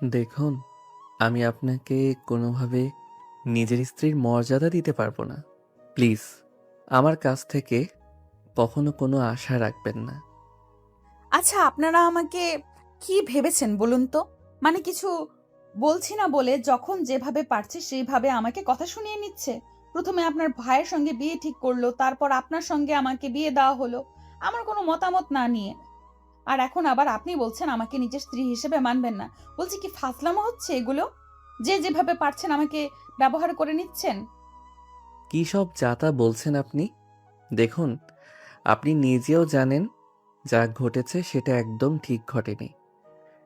দেখুন, আমি আপনাকে কোনোভাবে নিজের স্ত্রীর মর্যাদা দিতে পারবো না। প্লিজ, আমার কাছ থেকে কখনো কোনো আশা রাখবেন না। আচ্ছা, আপনারা আমাকে কি ভেবেছেন বলুন তো? মানে কিছু বলছি না বলে যখন যেভাবে পারছে সেইভাবে আমাকে কথা শুনিয়ে নিচ্ছে। ১ম এ আপনার ভাইয়ের সঙ্গে বিয়ে ঠিক করলো, তারপর আপনার সঙ্গে আমাকে বিয়ে দেওয়া হলো। আমার কোনো মতামত না নিয়ে। আর এখন আবার আপনি বলছেন আমাকে নিজের স্ত্রী হিসেবে মানবেন না। বলছি কি ফাজলামো হচ্ছে এগুলো? যে যেভাবে পারছেন আমাকে ব্যবহার করে নিচ্ছেন। কী সব যা-তা বলছেন আপনি? দেখুন, আপনি নিজেও জানেন যা ঘটেছে সেটা একদম ঠিক ঘটেনি।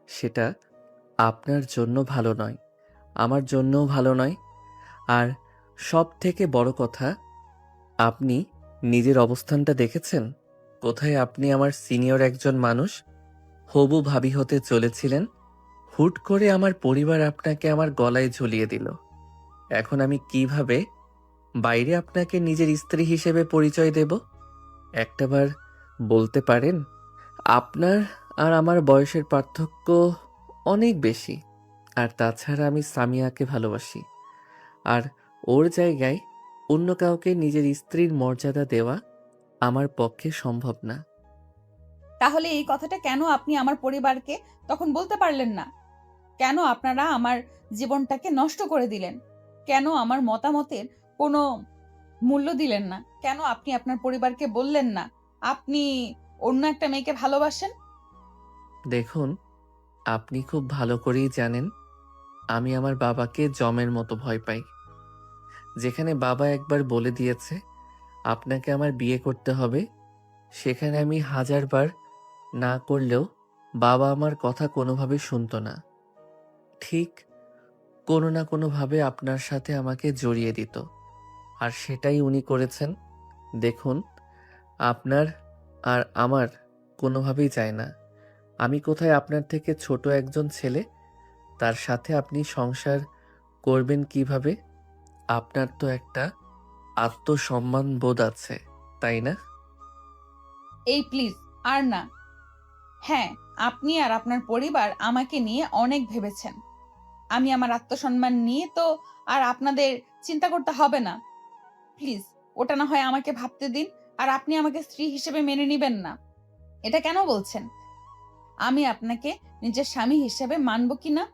সেটা আপনার জন্য ভালো নয়, আমার জন্যও ভালো নয়। আর সবথেকে বড় কথা, আপনি নিজের অবস্থানটা দেখেছেন? কোথায় আপনি আমার সিনিয়র একজন মানুষ, হবু ভাবি হতে চলেছিলেন। হুট করে আমার পরিবার আপনাকে আমার গলায় ঝুলিয়ে দিল। এখন আমি কিভাবে বাইরে আপনাকে নিজের স্ত্রী হিসেবে পরিচয় দেব? একটাবার বলতে পারেন? আপনার আর আমার বয়সের পার্থক্য অনেক বেশি। আর তাছাড়া আমি সামিয়াকে ভালোবাসি। আর ওর জায়গায় অন্য কাউকে নিজের স্ত্রীর মর্যাদা দেওয়া আমার পক্ষে সম্ভব না। তাহলে এই কথাটা কেন আপনি আমার পরিবারকে তখন বলতে পারলেন না? কেন আপনারা আমার জীবনটাকে নষ্ট করে দিলেন? কেন আমার মতামতের কোনো মূল্য দিলেন না? কেন আপনি আপনার পরিবারকে বললেন না, আপনি অন্য একটা মেয়েকে ভালোবাসেন? দেখুন, আপনি খুব ভালো করেই জানেন আমি আমার বাবাকে যমের মতো ভয় পাই। যেখানে বাবা একবার বলে দিয়েছে আপনাকে আমার বিয়ে করতে হবে, সেখানে আমি হাজারবার না করলেও বাবা আমার কথা কোনোভাবেই শুনতো না। ঠিক কোনো না কোনোভাবে আপনার সাথে আমাকে জড়িয়ে দিত। আর সেটাই উনি করেছেন। দেখুন, আপনার আর আমার কোনোভাবেই যায় না। আমি কোথায় আপনার থেকে ছোট একজন ছেলে, তার সাথে আপনি সংসার করবেন কিভাবে? আপনার তো একটা আত্মসম্মান বোধ আছে, তাই না? এই প্লিজ, আর না। হ্যাঁ, আপনি আর আপনার পরিবার আমাকে নিয়ে অনেক ভেবেছেন। আমি আমার আত্মসম্মান নিয়ে তো আর আপনাদের চিন্তা করতে হবে না। প্লিজ, ওটা না হয় আমাকে ভাবতে দিন। আর আপনি আমাকে স্ত্রী হিসেবে মেনে নিবেন না। এটা কেন বলছেন? আমি আপনাকে নিজের স্বামী হিসেবে মানব কিনা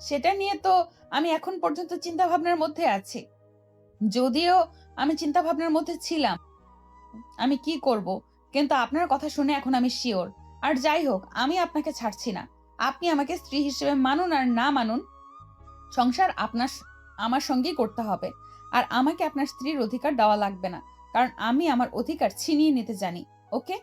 সেটা নিয়ে তো আমি এখন পর্যন্ত চিন্তা ভাবনার মধ্যে আছি। যদিও আমি চিন্তা ভাবনার মধ্যে ছিলাম আমি কি করব, কিন্তু আপনার কথা শুনে এখন আমি শিওর। আর যাই হোক, আমি আপনাকে ছাড়ছি না। আপনি আমাকে স্ত্রী হিসেবে মানুন আর না মানুন, সংসার আমার সঙ্গেই করতে হবে। আর আমাকে আপনার স্ত্রীর অধিকার দেওয়া লাগবে না, কারণ আমি আমার অধিকার ছিনিয়ে নিতে জানি। ওকে?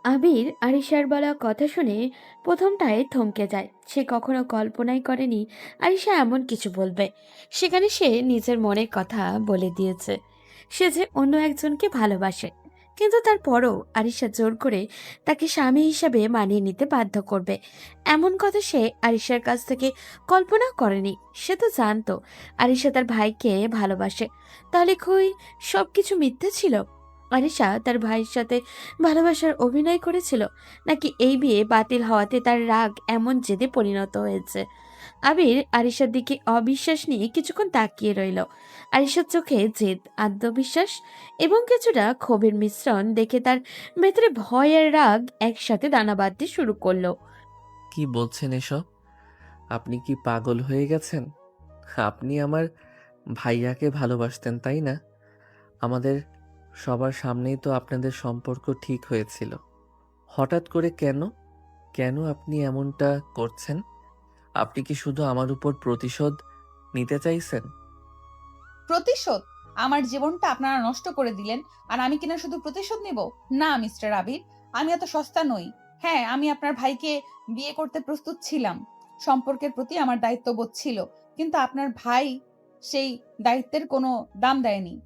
আবির আরিশার বলা কথা শুনে প্রথমটায় থমকে যায়। সে কখনো কল্পনাই করেনি আরিশা এমন কিছু বলবে। সেখানে সে নিজের মনের কথা বলে দিয়েছে, সে যে অন্য একজনকে ভালোবাসে। কিন্তু তারপরও আরিশা জোর করে তাকে স্বামী হিসাবে মানিয়ে নিতে বাধ্য করবে, এমন কথা সে আরিশার কাছ থেকে কল্পনা করেনি। সে তো জানতো আরিশা তার ভাইকে ভালোবাসে, তাহলে কই সবকিছু মিথ্যে ছিল? আরিশা তার ভাইয়ের সাথে ভালোবাসার অভিনয় করেছিল, নাকি এই বিয়ে বাতিল হওয়াতে তার রাগ এমন জেদে পরিণত হয়েছে? আবির আরিশার দিকে অবিশ্বাস নিয়ে কিছুক্ষণ তাকিয়ে রইল। আরিশার চোখে জেদ, আত্মবিশ্বাস এবং কিছুটা ক্ষোভের মিশ্রণ দেখে তার ভেতরে ভয় আর রাগ একসাথে দানা বাঁধতে শুরু করলো। কি বলছেন এসব? আপনি কি পাগল হয়ে গেছেন? আপনি আমার ভাইয়াকে ভালোবাসতেন, তাই না? আমাদের সবার সামনেই তো আপনাদের সম্পর্ক ঠিক হয়েছিল। হঠাৎ করে কেন? কেন আপনি এমনটা করছেন? আপনি কি শুধু আমার উপর প্রতিশোধ নিতে চাইছেন? প্রতিশোধ? আমার জীবনটা আপনারা নষ্ট করে দিলেন, আর আমি কিনা শুধু প্রতিশোধ নিব? না মিস্টার আবির, আমি এত সস্তা নই। হ্যাঁ, আমি আপনার ভাইকে বিয়ে করতে প্রস্তুত ছিলাম। সম্পর্কের প্রতি আমার দায়িত্ববোধ ছিল। কিন্তু আপনার ভাই সেই দায়িত্বের কোনো দাম দেয়নি।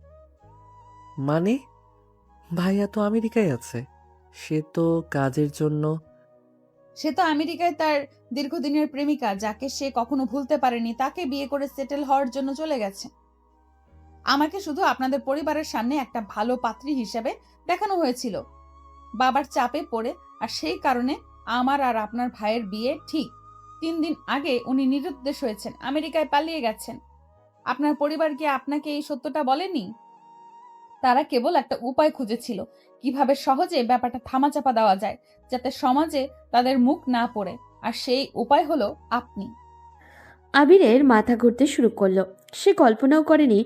মানে? ভাইয়া তো আমেরিকায় আছে। সে তো কাজের জন্য। সে তো আমেরিকায় তার দীর্ঘদিনের প্রেমিকা, যাকে সে কখনো ভুলতে পারেনি, তাকে বিয়ে করে সেটেল হওয়ার জন্য চলে গেছে। আমাকে শুধু আপনাদের পরিবারের সামনে একটা ভালো পাত্রী হিসেবে দেখানো হয়েছিল বাবার চাপে পড়ে। আর সেই কারণে আমার আর আপনার ভাইয়ের বিয়ে ঠিক। 3 দিন আগে উনি নিরুদ্দেশ হয়েছেন, আমেরিকায় পালিয়ে গেছেন। আপনার পরিবার কি আপনাকে এই সত্যটা বলেনি? তারা কেবল একটা উপায় খুঁজেছিল কিভাবে সহজে ব্যাপারটা থামাচাপা দেওয়া যায়, যাতে সমাজে তাদের মুখ না পড়ে। আর সেই উপায় হলো আপনি। আবিরের মাথা ঘুরতে শুরু করলো। সে কল্পনাও করেনি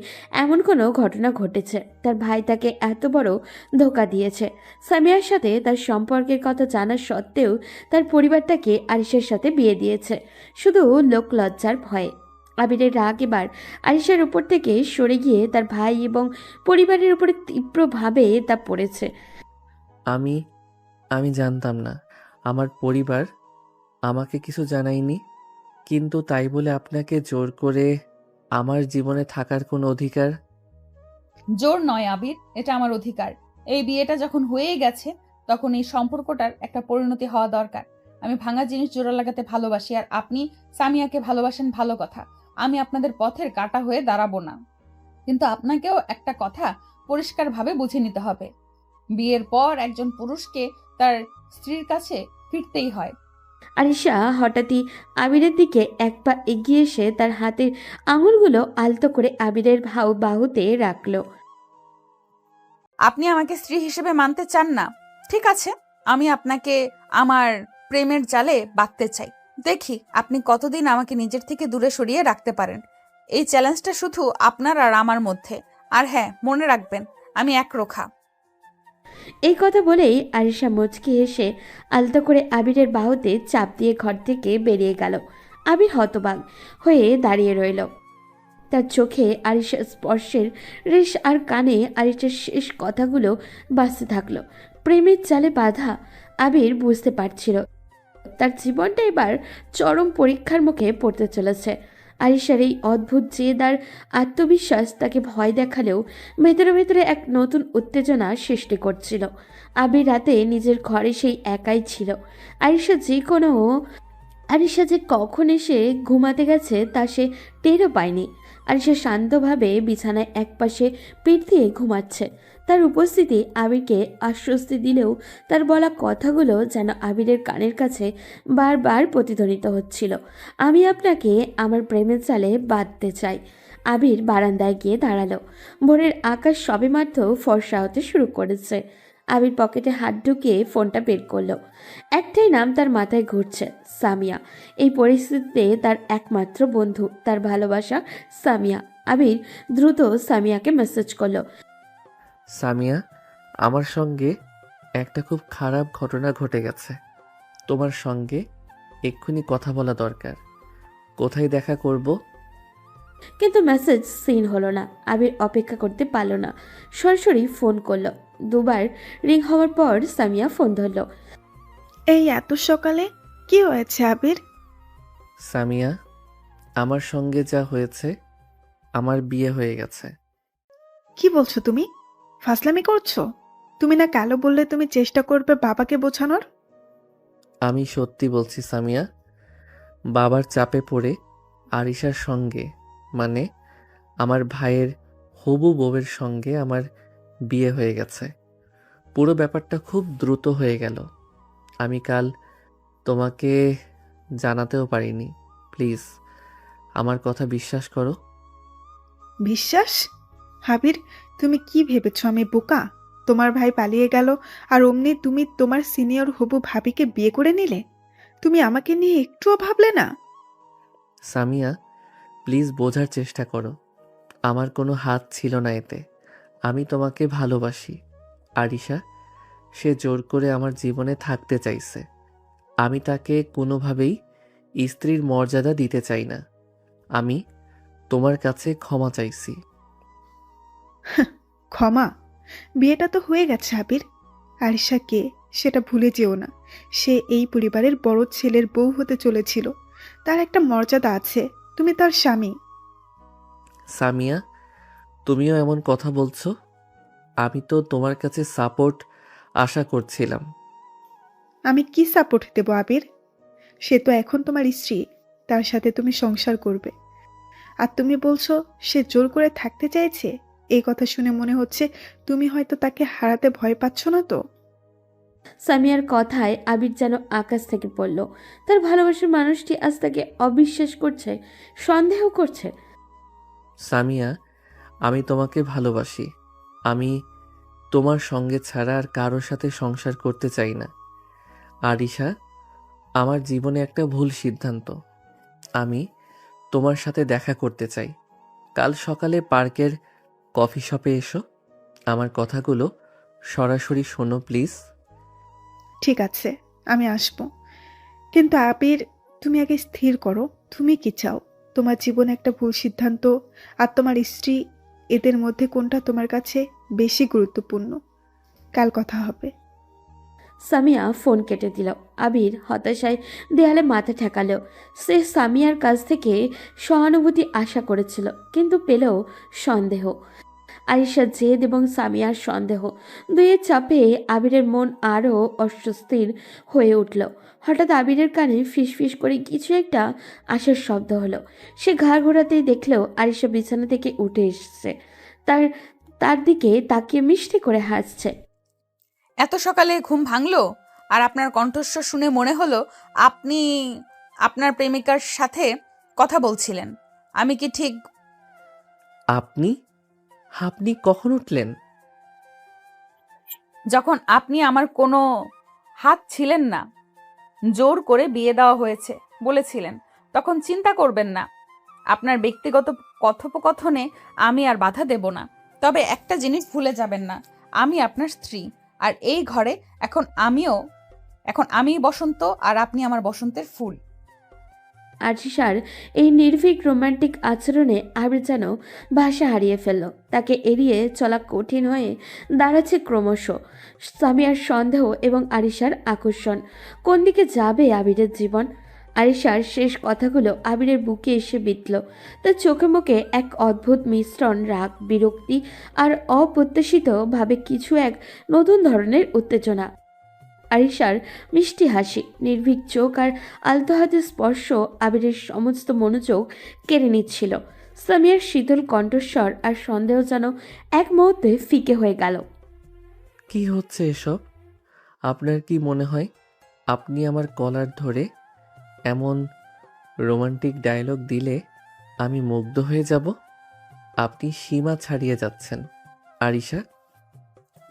এমন কোনো ঘটনা ঘটেছে। তার ভাই তাকে এত বড় ধোঁকা দিয়েছে। সামিয়ার সাথে তার সম্পর্কের কথা জানা সত্ত্বেও তার পরিবার তাকে আরিশের সাথে বিয়ে দিয়েছে, শুধু লোকলজ্জার ভয়ে। আবিরের রাগ এবার আরিশের উপর থেকে সরে গিয়ে তার ভাই এবং পরিবারের উপরে তীব্রভাবে তা পড়েছে। আমি আমি জানতাম না। আমার পরিবার আমাকে কিছু জানায়নি। কিন্তু তাই বলে আপনাকে জোর করে আমার জীবনে থাকার কোনো অধিকার? জোর নয় আবির, এটা আমার অধিকার। এই বিয়েটা যখন হয়েই গেছে, তখন এই সম্পর্কটার একটা পরিণতি হওয়া দরকার। আমি ভাঙা জিনিস জোড়া লাগাতে ভালোবাসি, আর আপনি সামিয়াকে ভালোবাসেন, ভালো কথা। আমি আপনাদের পথের কাঁটা হয়ে দাঁড়াবো না। কিন্তু আপনাকেও একটা কথা পরিষ্কারভাবে বুঝে নিতে হবে। বিয়ের পর একজন পুরুষকে তার স্ত্রীর কাছে ফিরতেই হয়। আরিশা হঠাৎই আবিরের দিকে এক পা এগিয়ে এসে তার হাতের আঙুলগুলো আলতো করে আবিরের বাহুতে রাখলো। আপনি আমাকে স্ত্রী হিসেবে মানতে চান না? ঠিক আছে, আমি আপনাকে আমার প্রেমের জালে বাঁধতে চাই। দেখি আপনি কতদিন আমাকে নিজের থেকে দূরে সরিয়ে রাখতে পারেন। এই চ্যালেঞ্জটা শুধু আপনার আর আমার মধ্যে। আর হ্যাঁ, মনে রাখবেন, আমি একরোখা। এই কথা বলেই আরিশা মুচকি হেসে আলতো করে আবিরের বাহুতে চাপ দিয়ে ঘর থেকে বেরিয়ে গেল। আবির হতবাক হয়ে দাঁড়িয়ে রইল। তার চোখে আরিশার স্পর্শের রেশ আর কানে আরিশার শেষ কথাগুলো বাজতে থাকলো। প্রেমের জালে বাঁধা আবির বুঝতে পারছিল তার জীবনটা এবার চরম পরীক্ষার মুখে পড়তে চলেছে। আরিশার এই অদ্ভুত জেদ আর আত্মবিশ্বাস তাকে ভয় দেখালেও ভেতরে ভেতরে এক নতুন উত্তেজনা সৃষ্টি করছিল। আবির রাতে নিজের ঘরে সেই একাই ছিল। আরিশা যে কোনো আরিশা যে কখন এসে ঘুমাতে গেছে তা সে টেরও পায়নি। আরিশা শান্তভাবে বিছানায় একপাশে পিঠ দিয়ে ঘুমাচ্ছে। তার উপস্থিতি আবিরকে আশ্বস্তি দিলেও তার বলা কথাগুলো যেন আবিরের কানের কাছে বারবার প্রতিধ্বনিত হচ্ছিল। আমি আপনাকে আমার প্রেমের জালে বাঁধতে চাই। আবির বারান্দায় গিয়ে দাঁড়ালো। ভোরের আকাশ সবেমাত্র ফর্সা হতে শুরু করেছে। আবির পকেটে হাত ঢুকিয়ে ফোনটা বের করলো। একটাই নাম তার মাথায় ঘুরছে, সামিয়া। এই পরিস্থিতিতে তার একমাত্র বন্ধু, তার ভালোবাসা সামিয়া। আবির দ্রুত সামিয়াকে মেসেজ করলো। সামিয়া, আমার সঙ্গে একটা খুব খারাপ ঘটনা ঘটে গেছে। তোমার সঙ্গে এক্ষুনি কথা বলা দরকার। কোথায় দেখা করব? কিন্তু মেসেজ সিন হলো না। আবির অপেক্ষা করতে পারল না, সরাসরি ফোন করলো। দুবার রিং হওয়ার পর সামিয়া ফোন ধরলো। এই এত সকালে কি হয়েছে আবির? সামিয়া, আমার সঙ্গে যা হয়েছে, আমার বিয়ে হয়ে গেছে। কি বলছো তুমি? ফাজলামি করছো? তুমি না কালো বললে তুমি চেষ্টা করবে বাবাকে বোঝানোর? আমি সত্যি বলছি সামিয়া। বাবার চাপে পড়ে আরিশার সঙ্গে, মানে আমার ভাইয়ের হবু বউয়ের সঙ্গে আমার বিয়ে হয়ে গেছে। পুরো ব্যাপারটা খুব দ্রুত হয়ে গেল। আমি কাল তোমাকে জানাতেও পারিনি। প্লিজ আমার কথা বিশ্বাস করো। বিশ্বাস? আবির, তুমি কি ভেবেছো আমি বোকা? তোমার ভাই পালিয়ে গেল আর অমনি তুমি তোমার সিনিয়র হবু ভাবিকে বিয়ে করে নিলে? তুমি আমাকে নিয়ে একটুও ভাবলে না? সামিয়া, প্লিজ বোঝার চেষ্টা করো। আমার কোনো হাত ছিল না এতে। আমি তোমাকে ভালোবাসি। আরিশা, সে জোর করে আমার জীবনে থাকতে চাইছে। আমি তাকে কোনোভাবেই স্ত্রীর মর্যাদা দিতে চাই না। আমি তোমার কাছে ক্ষমা চাইছি। ক্ষমা? বিয়েটা তো হয়ে গেছে আবির। আরিশা কে সেটা ভুলে যেও না। সে এই পরিবারের বড় ছেলের বউ হতে চলেছিল। তার একটা মর্যাদা আছে। তুমি তার স্বামী। সামিয়া, তুমিও এমন কথা বলছো? আমি তো তোমার কাছে সাপোর্ট আশা করছিলাম। আমি কি সাপোর্ট দেব আবির? সে তো এখন তোমার স্ত্রী। তার সাথে তুমি সংসার করবে। আর তুমি বলছো সে জোর করে থাকতে চাইছে? এই কথা শুনে মনে হচ্ছে তুমি হয়তো তাকে হারাতে ভয় পাচ্ছ না তো? সামিয়ার কথায় আবির যেন আকাশ থেকে পড়ল। তার ভালোবাসার মানুষটি আজ তাকে অবিশ্বাস করছে, সন্দেহ করছে। সামিয়া, আমি তোমাকে ভালোবাসি। আমি তোমার সঙ্গে ছাড়া আর কারোর সাথে সংসার করতে চাই না। আরিশা, আমার জীবনে একটা ভুল সিদ্ধান্ত। আমি তোমার সাথে দেখা করতে চাই। কাল সকালে পার্কের কফি শপে এসো। আমার কথাগুলো সরাসরি শোনো প্লিজ। ঠিক আছে, আমি আসবো। কিন্তু আবির, তুমি আগে স্থির করো, তুমি কি চাও? তোমার জীবনে একটা ভুল সিদ্ধান্ত আর তোমার স্ত্রী, এদের মধ্যে কোনটা তোমার কাছে বেশি গুরুত্বপূর্ণ? কাল কথা হবে। সামিয়া ফোন কেটে দিল। আবির হতাশায় দেয়ালে মাথা ঠেকালো। সে সামিয়ার কাছ থেকে সহানুভূতি আশা করেছিল, কিন্তু পেল সন্দেহ। আরিশার জেদ এবং সামিয়ার সন্দেহ, দুইয়ের চাপে আবিরের মন আরও অস্বস্তির হয়ে উঠল। হঠাৎ আবিরের কানে ফিসফিস করে কিছু একটা আসার শব্দ হলো। সে ঘাড় ঘোরাতেই দেখলেও আরিশা বিছানা থেকে উঠে এসেছে। তার তার দিকে তাকিয়ে মিষ্টি করে হাসছে। এত সকালে ঘুম ভাঙলো? আর আপনার কণ্ঠস্বর শুনে মনে হলো আপনি আপনার প্রেমিকার সাথে কথা বলছিলেন। আমি কি ঠিক? আপনি আপনি কখন উঠলেন? যখন আপনি আমার কোনো হাত ছিলেন না, জোর করে বিয়ে দেওয়া হয়েছে বলেছিলেন, তখন চিন্তা করবেন না। আপনার ব্যক্তিগত কথোপকথনে আমি আর বাধা দেব না। তবে একটা জিনিস ভুলে যাবেন না, আমি আপনার স্ত্রী। আর এই ঘরে এখন আমিই বসন্ত, আর আপনি আমার বসন্তের ফুল। আরশিসার এই নির্ভীক রোমান্টিক আচরণে আবির যেন ভাষা হারিয়ে ফেলল। তাকে এড়িয়ে চলা কঠিন হয়ে দাঁড়াচ্ছে ক্রমশ। সামিয়ার সন্দেহ এবং আরিশার আকর্ষণ, কোন দিকে যাবে আবিরের জীবন? আরিশার শেষ কথাগুলো আবিরের বুকে এসে বিঁধল। তার চোখে মুখে এক অদ্ভুত মিশ্রণ, রাগ, বিরক্তি আর অপ্রত্যাশিতভাবে কিছু এক নতুন ধরনের উত্তেজনা। আরিশার মিষ্টি হাসি, নির্ভীক চোখ আর আলতো হাতের স্পর্শ আবিরের সমস্ত মনোযোগ কেড়ে নিচ্ছিল। সামিয়ার শীতল কণ্ঠস্বর আর সন্দেহ যেন এক মুহূর্তে ফিকে হয়ে গেল। কি হচ্ছে এসব? আপনার কি মনে হয় আপনি আমার কলার ধরে এমন রোমান্টিক ডায়লগ দিলে আমি মুগ্ধ হয়ে যাব? আপনি সীমা ছাড়িয়ে যাচ্ছেন আরিশা।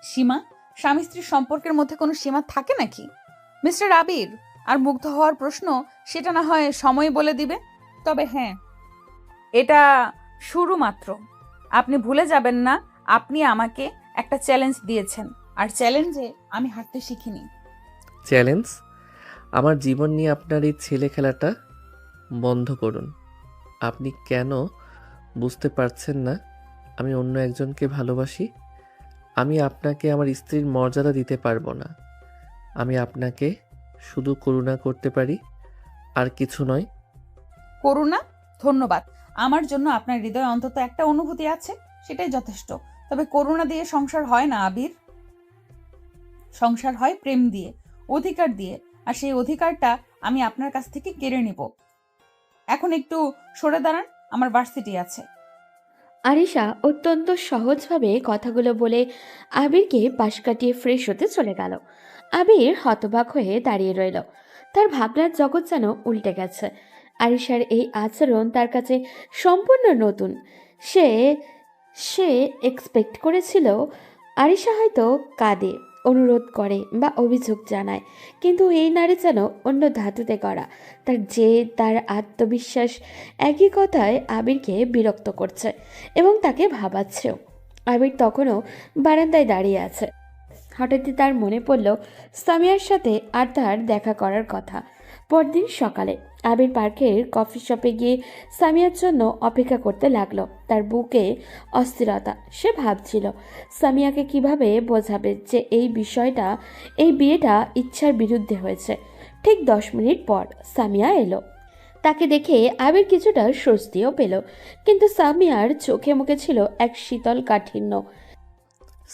সীমা? স্বামী স্ত্রীর সম্পর্কের মধ্যে কোনো সীমা থাকে নাকি মিস্টার আবির? আর মুগ্ধ হওয়ার প্রশ্ন, সেটা না হয় সময় বলে দিবে। তবে হ্যাঁ, এটা শুরু মাত্র। আপনি ভুলে যাবেন না, আপনি আমাকে একটা চ্যালেঞ্জ দিয়েছেন, আর চ্যালেঞ্জে আমি হারতে শিখিনি। চ্যালেঞ্জ? আমার জীবন নিয়ে আপনার এই ছেলে খেলাটা বন্ধ করুন। আপনি কেন বুঝতে পারছেন না আমি অন্য একজনকে ভালোবাসি? আমি আপনাকে আমার স্ত্রীর মর্যাদা দিতে পারবো না। আমি আপনাকে শুধু করুণা করতে পারি, আর কিছু নয়। করুণা? ধন্যবাদ। আমার জন্য আপনার হৃদয়ে অন্তত একটা অনুভূতি আছে, সেটাই যথেষ্ট। তবে করুণা দিয়ে সংসার হয় না আবির। সংসার হয় প্রেম দিয়ে, অধিকার দিয়ে। আর সেই অধিকারটা আমি আপনার কাছ থেকে কেড়ে নিব। এখন একটু সরে দাঁড়ান, আমার ভার্সিটি আছে। আরিশা অত্যন্ত সহজভাবে কথাগুলো বলে আবিরকে পাশ কাটিয়ে ফ্রেশ হতে চলে গেল। আবির হতবাক হয়ে দাঁড়িয়ে রইল। তার ভাবনার জগৎ যেন উল্টে গেছে। আরিশার এই আচরণ তার কাছে সম্পূর্ণ নতুন। সে সে এক্সপেক্ট করেছিল আরিশা হয়তো কাঁদে, অনুরোধ করে বা অভিযোগ জানায়, কিন্তু এই নারী যেন অন্য ধাতুতে করা। তার জেদ, তার আত্মবিশ্বাস একই কথায় আবিরকে বিরক্ত করছে এবং তাকে ভাবাচ্ছেও। আবির তখনও বারান্দায় দাঁড়িয়ে আছে। হঠাৎই তার মনে পড়ল সামিয়ার সাথে আর তার দেখা করার কথা। পরদিন সকালে আবির পার্কের কফি শপে গিয়ে সামিয়ার জন্য অপেক্ষা করতে লাগলো। তার বুকে অস্থিরতা। সে ভাবছিল সামিয়াকে কিভাবে বোঝাবে যে এই বিয়েটা ইচ্ছার বিরুদ্ধে হয়েছে। ঠিক 10 মিনিট পর সামিয়া এলো। তাকে দেখে আবির কিছুটা স্বস্তিও পেল, কিন্তু সামিয়ার চোখে মুখে ছিল এক শীতল কাঠিন্য।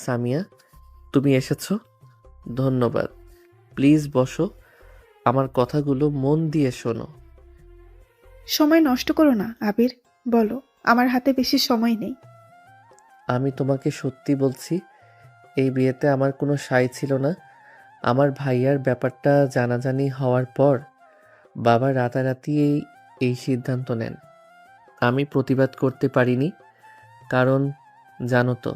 সামিয়া, তুমি এসেছো? ধন্যবাদ। প্লিজ বসো, আমার কথাগুলো মন দিয়ে শোনো। সময় নষ্ট করো না আবির, বলো। আমার হাতে বেশি সময় নেই। আমি তোমাকে সত্যি বলছি, এই বিয়েতে আমার কোনো সায় ছিল না। আমার ভাইয়ার ব্যাপারটা জানাজানি হওয়ার পর বাবা রাতারাতি এই সিদ্ধান্ত নেন। আমি প্রতিবাদ করতে পারিনি, কারণ জানো তো,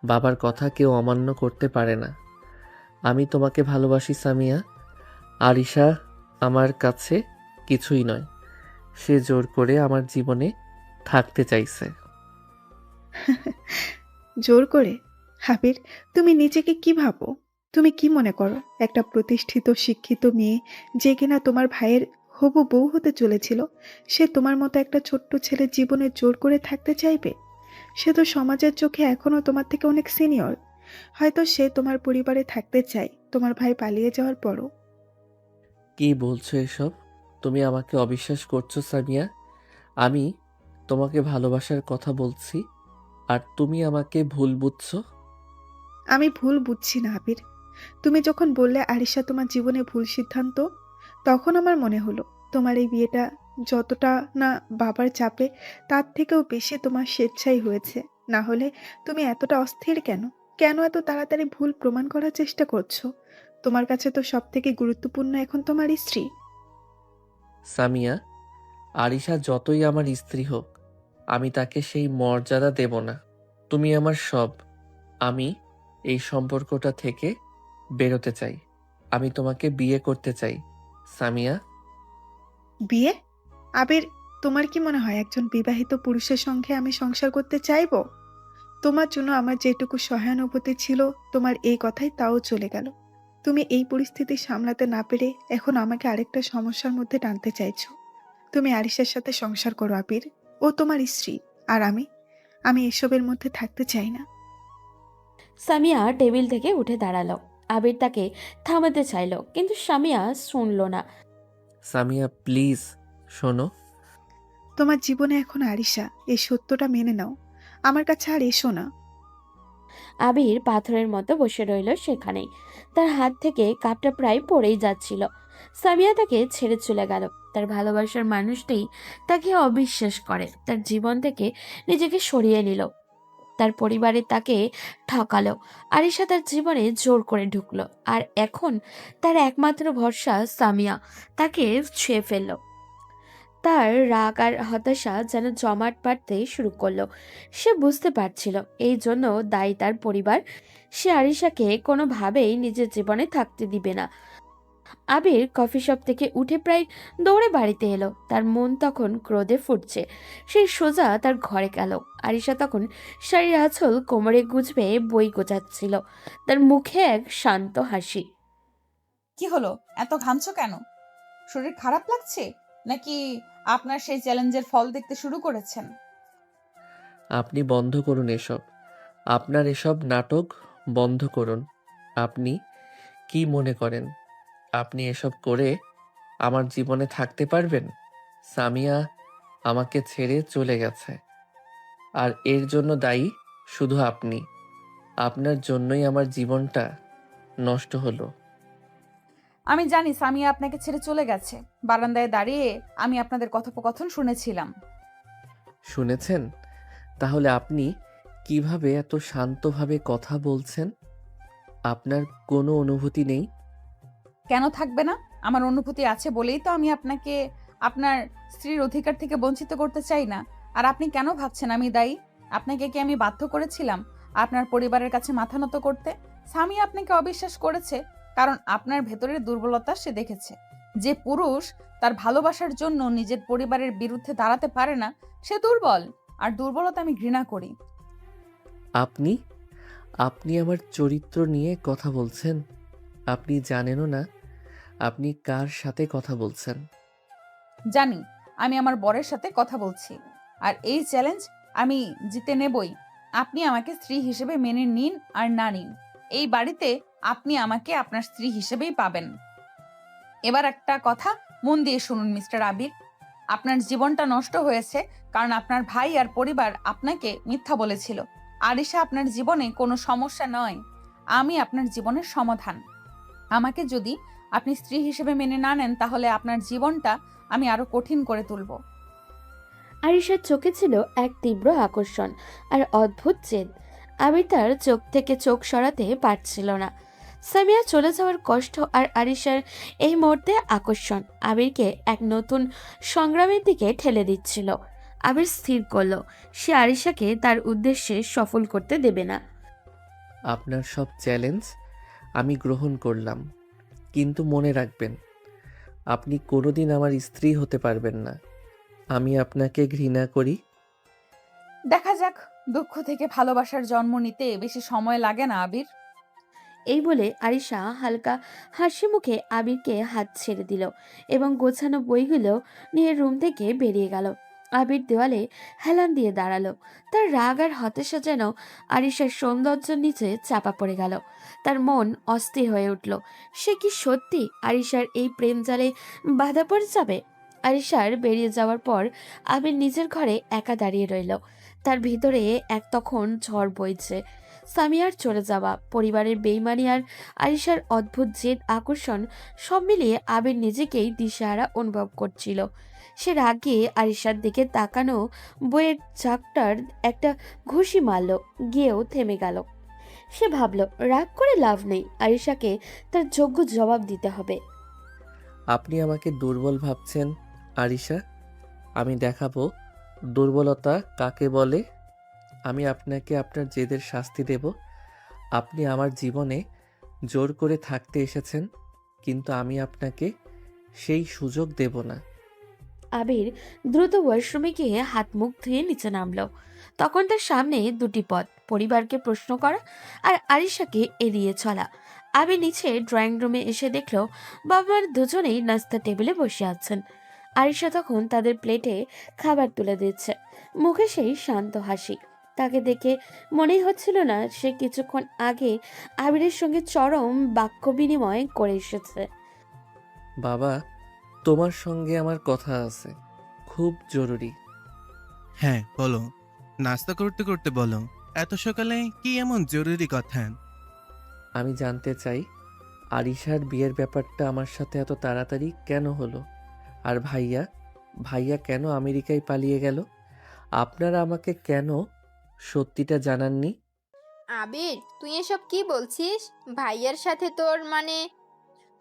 বাবার কথা কেউ অমান্য করতে পারে না। আমি তোমাকে ভালোবাসি সামিয়া। আরিশা আমার কাছে কিছুই নয়। সে জোর করে আমার জীবনে থাকতে চাইছে। জোর করে? আবির, তুমি নিজেকে কি ভাবো? তুমি কি মনে করো একটা প্রতিষ্ঠিত শিক্ষিত মেয়ে যে কিনা তোমার ভাইয়ের হবু বউ হতে চলেছিল, সে তোমার মতো একটা ছোট্ট ছেলের জীবনে জোর করে থাকতে চাইবে? সে তো সমাজের চোখে এখনো তোমার থেকে অনেক সিনিয়র। হয়তো সে তোমার পরিবারে থাকতে চায় তোমার ভাই পালিয়ে যাওয়ার পরও। কি বলছো এসব? তুমি আমাকে অবিশ্বাস করছো সামিয়া। আমি তোমাকে ভালোবাসার কথা বলছি, আর তুমি আমাকে ভুল বুঝছো। আমি ভুল বুঝছি না আবির। তুমি যখন বললে আরিশা তোমার জীবনে ভুল সিদ্ধান্ত, তখন আমার মনে হলো তোমার এই বিয়েটা যতটা না বাবার চাপে, তার থেকেও বেশি তোমার স্বেচ্ছাই হয়েছে। না হলে তুমি এতটা অস্থির কেন? কেন এত তাড়াতাড়ি ভুল প্রমাণ করার চেষ্টা করছো? তোমার কাছে তো সব থেকে গুরুত্বপূর্ণ এখন তোমার স্ত্রী। সামিয়া, আরিশা যতই আমার স্ত্রী হোক, আমি তাকে সেই মর্যাদা দেব না। তুমি আমার সব। আমি এই সম্পর্কটা থেকে বেরোতে চাই। আমি তোমাকে বিয়ে করতে চাই সামিয়া। বিয়ে? আবির, তোমার কি মনে হয় একজন বিবাহিত পুরুষের সঙ্গে আমি সংসার করতে চাইবো? তোমার জন্য আমার যেটুকু সহানুভূতি ছিল তোমার এই কথাই তাও চলে গেল। তুমি এই পরিস্থিতি সামলাতে না পেরে এখন আমাকে আরেকটা সমস্যার মধ্যে টানতে চাইছো। তুমি আরিশের সাথে সংসার করো আবির। ও তোমার স্ত্রী। আর আমি এসবের মধ্যে থাকতে চাই না। সামিয়া টেবিল থেকে উঠে দাঁড়ালো। আবির তাকে থামাতে চাইলো, কিন্তু সামিয়া শুনল না। সামিয়া প্লিজ শোনো। তোমার জীবনে এখন আরিশা, এই সত্যটা মেনে নাও। আমার কাছে আর এসো না। আবির পাথরের মতো বসে রইল সেখানেই। তার হাত থেকে কাপটা প্রায় পড়েই যাচ্ছিল। সামিয়া তাকে ছেড়ে চলে গেল। তার ভালোবাসার মানুষটি তাকে অবিশ্বাস করে, তার জীবন থেকে নিজেকে সরিয়ে নিল, তার পরিবারে তাকে ঠকালো। আরিশা তার জীবনে জোর করে ঢুকলো, আর এখন তার একমাত্র ভরসা সামিয়া তাকে ছুঁয়ে ফেললো। তার রাগ আর হতাশা যেন জমাট বাঁধতে শুরু করলো। সে বুঝতে পারছিল এই জন্য দায়ী তার পরিবার। সে আরিশাকে কোনোভাবেই নিজের জীবনে থাকতে দিবে না। আবির কফি শপ থেকে উঠে প্রায় দৌড়ে বাড়িতে এলো। তার মন তখন ক্রোধে ফুটছে। সে সোজা তার ঘরে গেল। আরিশা তখন শাড়ির আঁচল কোমরে গুজবে বই গোছাচ্ছিল। তার মুখে এক শান্ত হাসি। কি হলো, এত ঘামছো কেন? শরীর খারাপ লাগছে, নাকি আপনার সেই চ্যালেঞ্জের ফল দেখতে শুরু করেছেন? আপনি বন্ধ করুন এসব। আপনার এসব নাটক বন্ধ করুন। আপনি কি মনে করেন আপনি এসব করে আমার জীবনে থাকতে পারবেন? সামিয়া আমাকে ছেড়ে চলে গেছে, আর এর জন্য দায়ী শুধু আপনি। আপনার জন্যই আমার জীবনটা নষ্ট হলো। আমি জানি সামিয়া আপনাকে ছেড়ে চলে গেছে। বারান্দায় দাঁড়িয়ে আমি আপনাদের কথোপকথন শুনেছিলাম। শুনেছেন? তাহলে আপনি কিভাবে এত শান্তভাবে কথা বলছেন? আপনার কোনো অনুভূতি নেই? কেন থাকবে না? আমার অনুভূতি আছে বলেই তো আমি আপনাকে আপনার স্ত্রীর অধিকার থেকে বঞ্চিত করতে চাই না। আর আপনি কেন ভাবছেন আমি দায়ী? আপনাকে কি আমি বাধ্য করেছিলাম আপনার পরিবারের কাছে মাথা নত করতে? স্বামী আপনাকে অবিশ্বাস করেছে কারণ আপনার ভেতরের দুর্বলতা সে দেখেছে। যে পুরুষ তার ভালোবাসার জন্য নিজের পরিবারের বিরুদ্ধে দাঁড়াতে পারে না, সে দুর্বল। আর দুর্বলতা আমি ঘৃণা করি। আপনি আপনি আমার চরিত্র নিয়ে কথা বলছেন? আপনি জানেনও না আপনি কার সাথে কথা বলছেন। জানি, আমি আমার বরের সাথে কথা বলছি। আর এই চ্যালেঞ্জ আমি জিতে নেবই। আপনি আমাকে স্ত্রী হিসেবে মেনে নিন আর না নিন, এই বাড়িতে আপনি আমাকে আপনার স্ত্রী হিসেবেই পাবেন। এবার একটা কথা মন দিয়ে শুনুন মিস্টার আবির। আপনার জীবনটা নষ্ট হয়েছে কারণ আপনার ভাই আর পরিবার আপনাকে মিথ্যা বলেছিল। আরিশা আপনার জীবনে কোনো সমস্যা নয়, আমি আপনার জীবনের সমাধান। আমাকে যদি আপনি স্ত্রী হিসেবে মেনে না নেন, তাহলে আপনার জীবনটা আমি আরো কঠিন করে তুলব। আরিশার চোখে ছিল এক তীব্র আকর্ষণ আর অদ্ভুত জেদ। আবির তার চোখ থেকে চোখ সরাতে পারছিল না। সামিয়া চলে যাওয়ার কষ্ট আর আরিশার এই মুহূর্তে আকর্ষণ আবিরকে এক নতুন সংগ্রামের দিকে ঠেলে দিচ্ছিল। আবির স্থির করলো সে আরিশাকে তার উদ্দেশ্যে সফল করতে দেবে না। আপনার সব চ্যালেঞ্জ আমি গ্রহণ করলাম, কিন্তু মনে রাখবেন আপনি কোনোদিন আমার স্ত্রী হতে পারবেন না। আমি আপনাকে ঘৃণা করি। দেখা যাক, দুঃখ থেকে ভালোবাসার জন্ম নিতে বেশি সময় লাগে না আবির। এই বলে আরিশা হালকা হাসি মুখে আবিরকে হাত ছেড়ে দিল এবং গোছানো বইগুলো নিয়ে রুম থেকে বেরিয়ে গেল। আবির দেওয়ালে হেলান দিয়ে দাঁড়ালো। তার রাগ আর হতাশা যেন আরিশার সৌন্দর্যের নিচে চাপা পড়ে গেল। তার মন অস্থির হয়ে উঠল। সে কি সত্যি আরিশার এই প্রেম জালে বাধা পড়ে যাবে? আরিশার বেরিয়ে যাওয়ার পর আবির নিজের ঘরে একা দাঁড়িয়ে রইল। তার ভিতরে এক তখন ঝড় বইছে। সামিয়ার চলে যাওয়া, পরিবারের বেইমানি আর আরিশার অদ্ভুত জেদ আকর্ষণ সব মিলিয়ে আবির নিজেকেই দিশেহারা অনুভব করছিল। সে রাগে আরিশার দিকে তাকানো বইয়ের ঝাঁকটার একটা ঘুষি মারল, গিয়েও থেমে গেল। সে ভাবল রাগ করে লাভ নেই, আরিশাকে তার যোগ্য জবাব দিতে হবে। আপনি আমাকে দুর্বল ভাবছেন আরিশা, আমি দেখাবো দুর্বলতা কাকে বলে। আমি আপনাকে আপনার জেদের শাস্তি দেব। আপনি আমার জীবনে জোর করে থাকতে এসেছেন, কিন্তু আমি আপনাকে সেই সুযোগ দেব না। আবির দ্রুত ওয়াশরুমে গিয়ে হাত মুখ ধুয়ে নিচে নামলো। তখন তার সামনে দুটি পথ, পরিবারকে প্রশ্ন করা আর আরিশাকে এড়িয়ে চলা। আবির নিচে ড্রয়িং রুমে এসে দেখলো বাবা মার দুজনেই নাস্তা টেবিলে বসে আছেন। আরিশা তখন তাদের প্লেটে খাবার তুলে দিচ্ছে, মুখে সেই শান্ত হাসি। তাকে দেখে মনেই হচ্ছিল না সে কিছুক্ষণ আগে আবিরের সঙ্গে চরম বাক্য বিনিময় করে এসেছে। বাবা, তোমার সঙ্গে আমার কথা আছে, খুব জরুরি। হ্যাঁ বলো, নাস্তা করতে করতে বলো। এত সকালে কি এমন জরুরি কথা? আমি জানতে চাই আরিশার বিয়ের ব্যাপারটা আমার সাথে এত তাড়াতাড়ি কেন হলো? আর ভাইয়া, ভাইয়া কেন আমেরিকায় পালিয়ে গেল? আপনারা আমাকে কেন সত্যিটা জানাননি? আবির, তুই এসব কি বলছিস? ভাইয়ার সাথে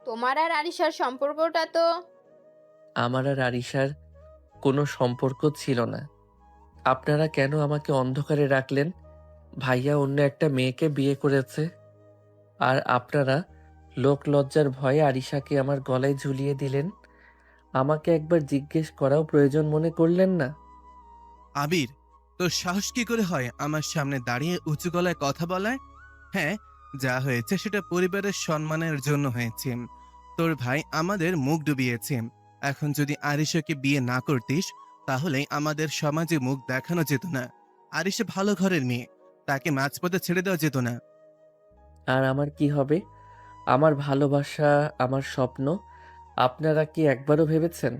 তোমার আর আরিশার সম্পর্কটা তো। আমার আর আরিশার কোনো সম্পর্ক ছিল না। আপনারা কেন আমাকে অন্ধকারে রাখলেন? ভাইয়া অন্য একটা মেয়েকে বিয়ে করেছে, আর আপনারা লোক লজ্জার ভয়ে আরিশাকে আমার গলায় ঝুলিয়ে দিলেন। আমাকে একবার জিজ্ঞেস করাও প্রয়োজন মনে করলেন না? আবির, তোর সাহস কি করে হয় আমার সামনে দাঁড়িয়ে উঁচু গলায় কথা বলায়? হ্যাঁ, যা হয়েছে সেটা পরিবারের সম্মানের জন্য হয়েছে। তোর ভাই আমাদের মুখ ডুবিয়েছে। এখন যদি আরিশাকে বিয়ে না করতিস তাহলে আমাদের সমাজে মুখ দেখানো যেত না। আরিশা ভালো ঘরের মেয়ে, তাকে মাঝপথে ছেড়ে দেওয়া যেত না। আর আমার কি হবে? আমার ভালোবাসা, আমার স্বপ্ন আপনারা কি একবারও ভেবেছেন?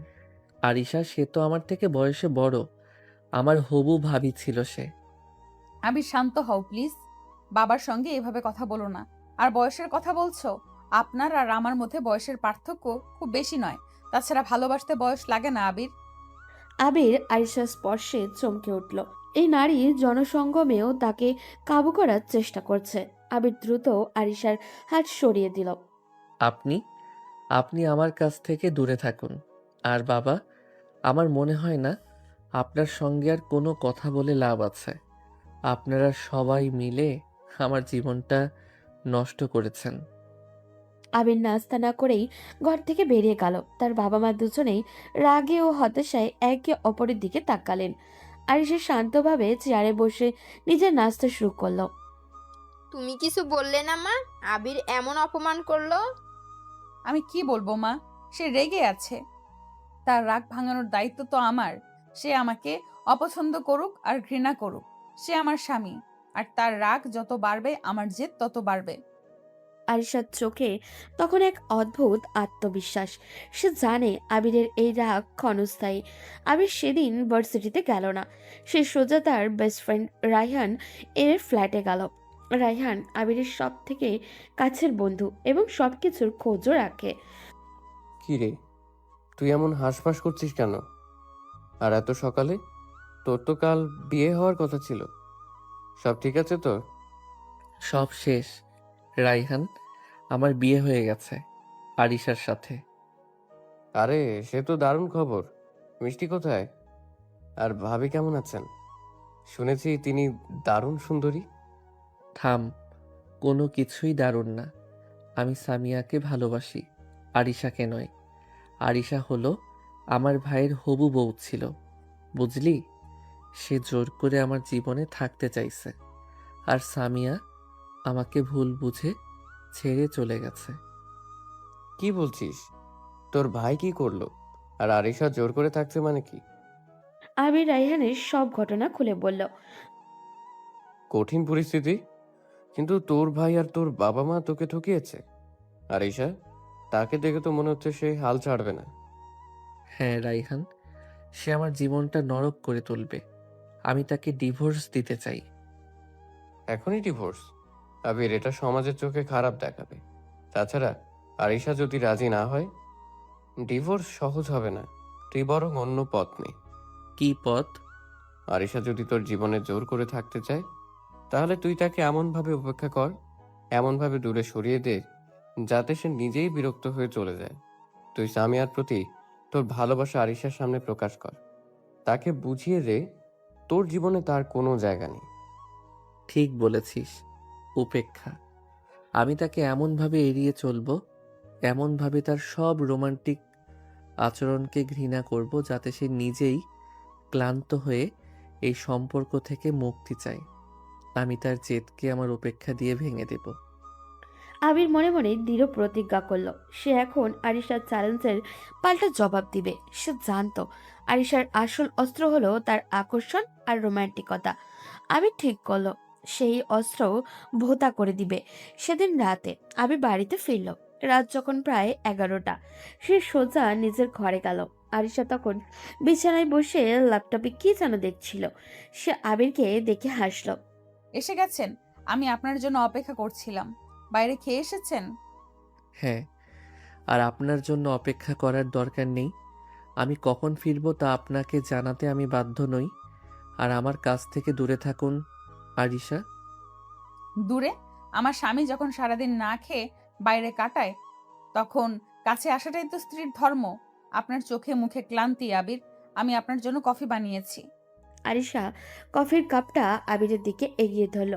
আরিশা, সে তো আমার থেকে বয়সে বড়, আমার হবু ভাবি ছিল সে। আবির শান্ত হও প্লিজ। বাবার সঙ্গে এভাবে কথা বলো না। আর বয়সের কথা বলছো? আপনার আর আমার মধ্যে বয়সের পার্থক্য খুব বেশি নয়। তাছাড়া ভালোবাসতে বয়স লাগে না আবির। আবির আরিশার স্পর্শে চমকে উঠল। এই নারী জনসঙ্গমেও তাকে কাবু করার চেষ্টা করছে। আবির দ্রুত আরিশার হাত সরিয়ে দিল। আপনি আপনি আমার কাছ থেকে দূরে থাকুন। আর বাবা, আমার মনে হয় না আপনার সঙ্গে আর কোনো কথা বলে লাভ আছে। আপনারা সবাই মিলে আমার জীবনটা নষ্ট করেছেন। আবির নাস্তা না করেই ঘর থেকে বেরিয়ে গেল। তার বাবা মা দুজনেই রাগে ও হতাশায় একে অপরের দিকে তাকালেন। আরিশা শান্তভাবে চেয়ারে বসে নিজের নাস্তা শুরু করলো। তুমি কিছু বললে না মা? আবির এমন অপমান করলো। আমি কি বলবো মা? সে রেগে আছে। তার রাগ ভাঙানোর দায়িত্ব তো আমার। সে আমাকে অপছন্দ করুক আর ঘৃণা করুক, সে আমার স্বামী। আর তার রাগ যত বাড়বে আমার জেদ তত বাড়বে। আরিশার চোখে তখন এক অদ্ভুত আত্মবিশ্বাস। সে জানে আবিরের এই রাগ ক্ষণস্থায়ী। আবির সেদিন ভার্সিটিতে গেল না। সে সোজা তার বেস্ট ফ্রেন্ড রায়হান এর ফ্ল্যাটে গেল। রায়হান আবিরের সব থেকে কাছের বন্ধু এবং সবকিছুর খোঁজও রাখে। কি রে, তুই এমন হাঁসফাঁস করছিস কেন? আর এত সকালে? তোর তো কাল বিয়ে হওয়ার কথা ছিল। সব ঠিক আছে তোর? সব শেষ রাইহান, আমার বিয়ে হয়ে গেছে আরিশার সাথে। আরে সে তো দারুণ খবর। মিষ্টি কোথায়? আর ভাবি কেমন আছেন? শুনেছি তিনি দারুণ সুন্দরী। থাম, কোনো কিছুই দারুণ না। আমি সামিয়াকে ভালোবাসি, আরিশাকে নয়। আরিশা হলো আমার ভাইয়ের হবু বউ ছিল, বুঝলি? সে জোর করে আমার জীবনে থাকতে চাইছে, আর সামিয়া আমাকে ভুল বুঝে ছেড়ে চলে গেছে। কি বলছিস? তোর ভাই কি করলো? আর আরিশা জোর করে থাকছে মানে কি? আবির রায়হানের সব ঘটনা খুলে বলল। কঠিন পরিস্থিতি, কিন্তু তোর ভাই আর তোর বাবা মা তোকে ঠকিয়েছে। আরিশা, তাকে দেখে তো মনে হচ্ছে সে হাল ছাড়বে না। হ্যাঁ রাইহান, সে আমার জীবনটা নরক করে তুলবে। আমি তাকে ডিভোর্স দিতে চাই। এখনই ডিভোর্স? আবির, এটা সমাজের চোখে খারাপ দেখাবে। তাছাড়া আরিশা যদি রাজি না হয়, ডিভোর্স সহজ হবে না। তুই বরং অন্য পথ নে। কি পথ? আরিশা যদি তোর জীবনে জোর করে থাকতে চায়, তাহলে তুই তাকে এমনভাবে উপেক্ষা কর, এমনভাবে দূরে সরিয়ে দে, যাতে সে নিজেই বিরক্ত হয়ে চলে যায়। তুই সামিয়ার প্রতি তোর ভালোবাসা আরিশার সামনে প্রকাশ কর। তাকে বুঝিয়ে দে তোর জীবনে তার কোনো জায়গা নেই। ঠিক বলেছিস, উপেক্ষা। আমি তাকে এমনভাবে এড়িয়ে চলবো, এমনভাবে তার সব রোমান্টিক আচরণকে ঘৃণা করব, যাতে সে নিজেই ক্লান্ত হয়ে এই সম্পর্ক থেকে মুক্তি চায়। আমি তার জেদকে আমার উপেক্ষা দিয়ে ভেঙে দেব। আবির মনে মনে দৃঢ় প্রতিজ্ঞা করলো, সে এখন আরিশার চ্যালেঞ্জের পাল্টা জবাব দিবে। সে জানতো আরিশার আসল অস্ত্র হলো তার আকর্ষণ আর রোমান্টিকতা। আবির ঠিক করলো সেই অস্ত্র ভোঁতা করে দিবে। সেদিন রাতে আবির বাড়িতে ফিরল। রাত যখন প্রায় 11টা, সে সোজা নিজের ঘরে গেল। আরিশা তখন বিছানায় বসে ল্যাপটপে কি যেন দেখছিল। সে আবিরকে দেখে হাসলো। এসে গেছেন? আমি আপনার জন্য অপেক্ষা করছিলাম। বাইরে খেয়ে এসেছেন? হ্যাঁ, আর আপনার জন্য অপেক্ষা করার দরকার নেই। আমি কখন ফিরবো তা আপনাকে জানাতে আমি বাধ্য নই। আর আমার কাছ থেকে দূরে থাকুন, আরিশা। দূরে? আমার স্বামী যখন সারাদিন না খেয়ে বাইরে কাটায়, তখন কাছে আসাটাই তো স্ত্রীর ধর্ম। আপনার চোখে মুখে ক্লান্তি, আবির। আমি আপনার জন্য কফি বানিয়েছি। আরিশা কফির কাপটা আবিরের দিকে এগিয়ে ধরল।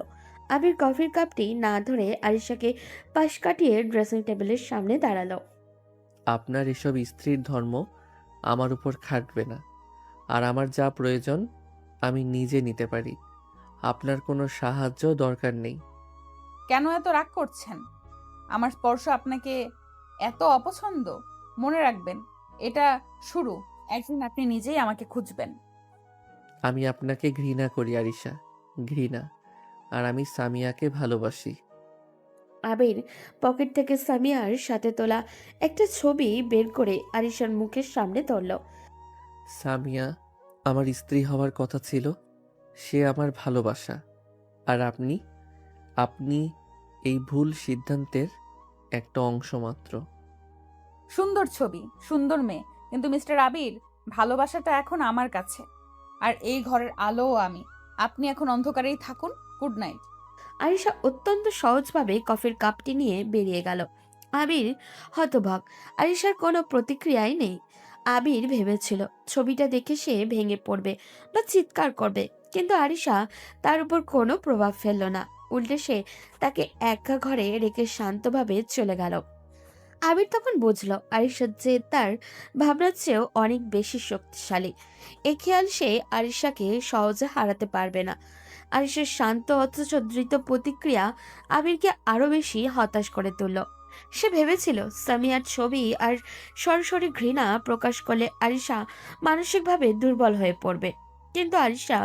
আবির কফির কাপটি না ধরে আরিশাকে পাশ কাটিয়ে ড্রেসিং টেবিলের সামনে দাঁড়ালো। আপনার এসব স্ত্রীর ধর্ম আমার উপর খাটবে না। আর আমার যা প্রয়োজন আমি নিজে নিতে পারি। আপনার কোনো সাহায্য দরকার নেই। কেন এত রাগ করছেন? আমার স্পর্শ আপনাকে এত অপছন্দ? মনে রাখবেন, এটা শুরু। একদিন আপনি নিজেই আমাকে খুঁজবেন। আমি আপনাকে ঘৃণা করি আরিশা, ঘৃণা। আর আমি সামিয়াকে ভালোবাসি। আবির পকেট থেকে সামিয়ার সাথে তোলা একটা ছবি বের করে আরিশার মুখের সামনে ধরল। সামিয়া আমার স্ত্রী হওয়ার কথা ছিল, সে আমার ভালোবাসা। আর আপনি আপনি এই ভুল সিদ্ধান্তের একটা অংশ মাত্র। সুন্দর ছবি, সুন্দর মেয়ে, কিন্তু মিস্টার আবির, ভালোবাসাটা এখন আমার কাছে। আর এই ঘরের আলোও আমি। আপনি এখন অন্ধকারেই থাকুন। Good night. আরিশা অত্যন্ত সহজভাবে কফির কাপটি নিয়ে বেরিয়ে গেল। আবির হতবাক, আরিশার কোনো প্রতিক্রিয়াই নেই। আবির ভেবেছিল ছবিটা দেখে সে ভেঙে পড়বে বা চিৎকার করবে, কিন্তু আরিশা তার উপর কোনো প্রভাব ফেলল না। উল্টে সে তাকে একা ঘরে রেখে শান্তভাবে চলে গেল। আবির তখন বুঝলো আরিশার যে তার ভাবনার চেয়েও অনেক বেশি শক্তিশালী। এ খেয়াল সে আরিশাকে সহজে হারাতে পারবে না। আরিশার শান্ত অথচ দ্রুত প্রতিক্রিয়া আবিরকে আরো বেশি হতাশ করে তুলল। সে ভেবেছিল সামিয়ার ছবি আর সরাসরি ঘৃণা প্রকাশ করলে আরিশা মানসিকভাবে দুর্বল হয়ে পড়বে, কিন্তু আরিশা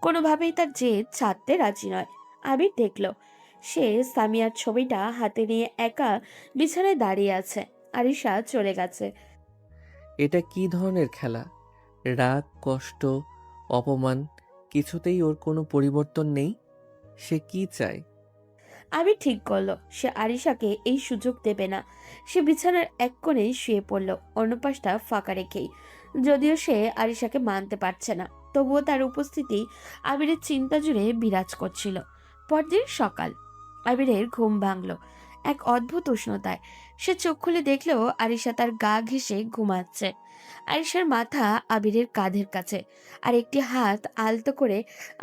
কোনোভাবেই তার জেদ ছাড়তে রাজি নয়। আবির দেখল সে সামিয়ার ছবিটা হাতে নিয়ে একা বিছানায় দাঁড়িয়ে আছে। আরিশা চলে গেছে। এটা কি ধরনের খেলা? রাগ, কষ্ট, অপমান, কিছুতেই ওর কোনো পরিবর্তন নেই। সে কি চায়? আবির ঠিক করলো সে আরিশাকে এই সুযোগ দেবে না। সে বিছানার এক কোণে শুয়ে পড়ল, অন্য পাশটা ফাঁকা রেখেই। যদিও সে আরিশাকে মানতে পারছে না, তবুও তার উপস্থিতি আবিরের চিন্তা জুড়ে বিরাজ করছিল। পরদিন সকাল, আবিরের ঘুম ভাঙল। এক অদ্ভুত উষ্ণতায়। সে চোখ খুলে দেখলো আরিশা তার গা ঘেঁষে ঘুমাচ্ছে। আরিশার মাথা আবিরের কাঁধের কাছে, আর একটি হাত আলতো করে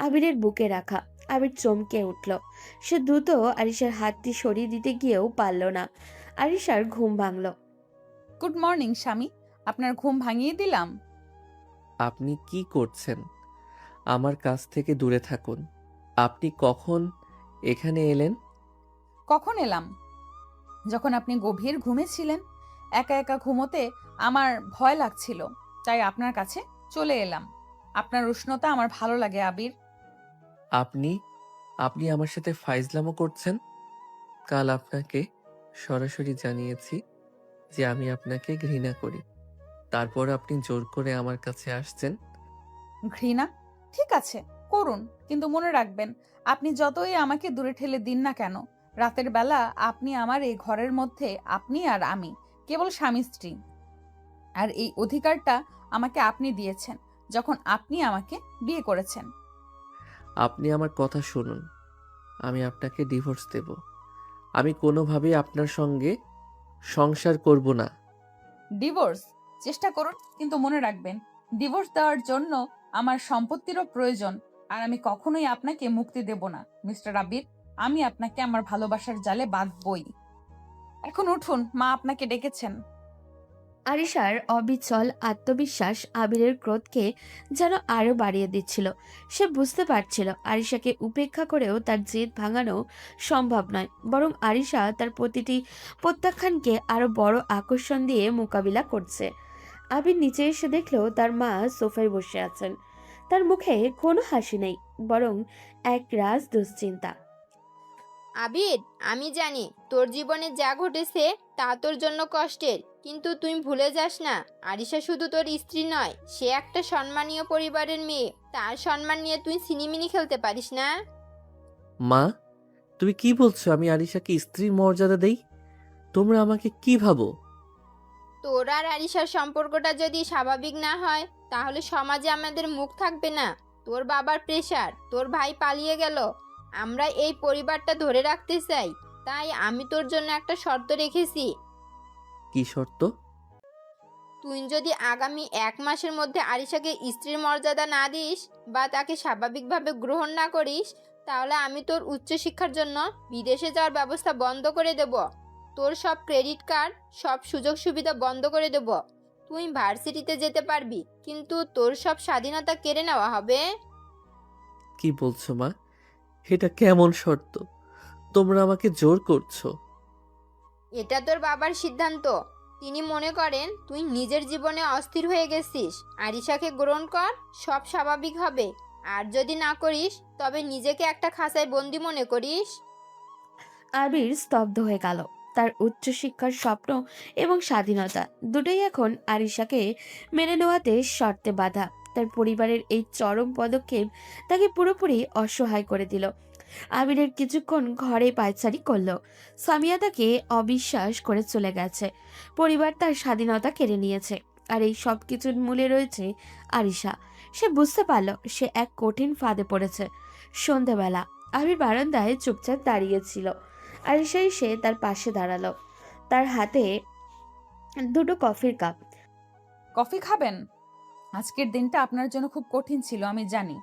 আবিরের বুকে রাখা। আবির চমকে উঠল। সে দ্রুত আরিশার হাতটি সরিয়ে দিতে গিয়েও পারল না। আরিশার ঘুম ভাঙল। গুড মর্নিং স্বামী, আপনার ঘুম ভাঙিয়ে দিলাম? আপনি কি করছেন? আমার কাছ থেকে দূরে থাকুন। আপনি কখন এখানে এলেন? কখন এলাম? যখন আপনি গভীর ঘুমেছিলেন। একা একা ঘুমোতে আমার ভয় লাগছিল, তাই আপনার কাছে চলে এলাম। আপনার উষ্ণতা আমার ভালো লাগে আবির। আপনি আপনি আমার সাথে ফাইজলামো করছেন? কাল আপনাকে সরাসরি জানিয়েছি যে আমি আপনাকে ঘৃণা করি। তারপর আপনি জোর করে আমার কাছে আসছেন। ঘৃণা? ঠিক আছে, করুন, কিন্তু মনে রাখবেন, আপনি যতই আমাকে দূরে ঠেলে দিন না কেন, রাতের বেলা আপনি আমার এই ঘরের মধ্যে, আপনি আর আমি কেবল স্বামী স্ত্রী। আর এই অধিকারটা আমাকে আপনি দিয়েছেন যখন আপনি আমাকে বিয়ে করেছেন। আপনি আমার কথা শুনুন। আমি আপনাকে ডিভোর্স দেব। আমি কোনোভাবেই আপনার সঙ্গে সংসার করব না। ডিভোর্স? চেষ্টা করুন, কিন্তু মনে রাখবেন, ডিভোর্স দেওয়ার জন্য আমার সম্পত্তিরও প্রয়োজন, আর আমি কখনোই আপনাকে মুক্তি দেব না মিস্টার আবির। আমি আপনাকে আমার ভালোবাসার জালে বাঁধবই। এখন উঠুন, মা আপনাকে ডেকেছেন। আরিশার অবিচল আত্মবিশ্বাস আবিরের ক্রোধকে যেন আরো বাড়িয়ে দিচ্ছিল। সে বুঝতে পারছিল আরিশাকে উপেক্ষা করেও তার জেদ ভাঙানো সম্ভব নয়, বরং আরিশা তার প্রতিটি প্রত্যাখ্যানকে আরো বড় আকর্ষণ দিয়ে মোকাবিলা করছে। আবির নিচে এসে দেখলো তার মা সোফায় বসে আছেন। তার মুখে কোনো হাসি নেই, বরং এক রাজ দুশ্চিন্তা। আবির, আমি জানি তোর জীবনে যা ঘটেছে তা তোর জন্য কষ্টের, কিন্তু তুই ভুলে যাস না, আরিশা শুধু তোর স্ত্রী নয়, সে একটা সম্মানীয় পরিবারের মেয়ে। তার সম্মান নিয়ে তুই ছিনিমিনি খেলতে পারিস না। মা, তুমি কি বলছো? আমি আরিশাকে স্ত্রীর মর্যাদা দেই? তোমরা আমাকে কি ভাবো? তোর আর আরিশার সম্পর্কটা যদি স্বাভাবিক না হয়, তাহলে সমাজে আমাদের মুখ থাকবে না। তোর বাবার প্রেশার, তোর ভাই পালিয়ে গেল, আমরা এই পরিবারটা ধরে রাখতে চাই, তাই আমি তোর জন্য একটা শর্ত রেখেছি। কি শর্ত? তুই যদি আগামী 1 মাসের মধ্যে আরিশাকে স্ত্রীর মর্যাদা না দিস বা তাকে স্বাভাবিকভাবে গ্রহণ না করিস, তাহলে আমি তোর উচ্চশিক্ষার জন্য বিদেশে যাওয়ার ব্যবস্থা বন্ধ করে দেব। তোর সব ক্রেডিট কার্ড, সব সুযোগ সুবিধা বন্ধ করে দেব। তুই ভার্সিটিতে যেতে পারবি, কিন্তু তোর সব স্বাধীনতা কেড়ে নেওয়া হবে। কি বলছো মা? এটা কেমন শর্ত? তোমরা আমাকে জোর করছো? এটা তোর বাবার সিদ্ধান্ত। তিনি মনে করেন তুই নিজের জীবনে অস্থির হয়ে গেছিস। আরিশাকে গ্রহণ কর, সব স্বাভাবিক হবে। আর যদি না করিস, তবে নিজেকে একটা খাঁচায় বন্দি মনে করিস। আবির স্তব্ধ হয়ে গেল। তার উচ্চশিক্ষার স্বপ্ন এবং স্বাধীনতা দুটোই এখন আরিশাকে মেনে নেওয়াতে শর্তে বাধা। তার পরিবারের এই চরম পদক্ষেপ তাকে পুরোপুরি অসহায় করে দিল। আবিরের কিছুক্ষণ ঘরে পায়চারি করলো। সামিয়া তাকে অবিশ্বাস করে চলে গেছে। পরিবার তার স্বাধীনতা কেড়ে নিয়েছে, আর এই সব কিছুর মূলে রয়েছে আরিশা। সে বুঝতে পারলো সে এক কঠিন ফাঁদে পড়েছে। সন্ধ্যাবেলা আবির বারান্দায় চুপচাপ দাঁড়িয়েছিল। আরিশা এসে তার পাশে দাঁড়ালো। তার হাতে দুটো কফির কাপ। কফি খাবেন? আজকের দিনটা আপনার জন্য খুব কঠিন ছিল, আমি জানি।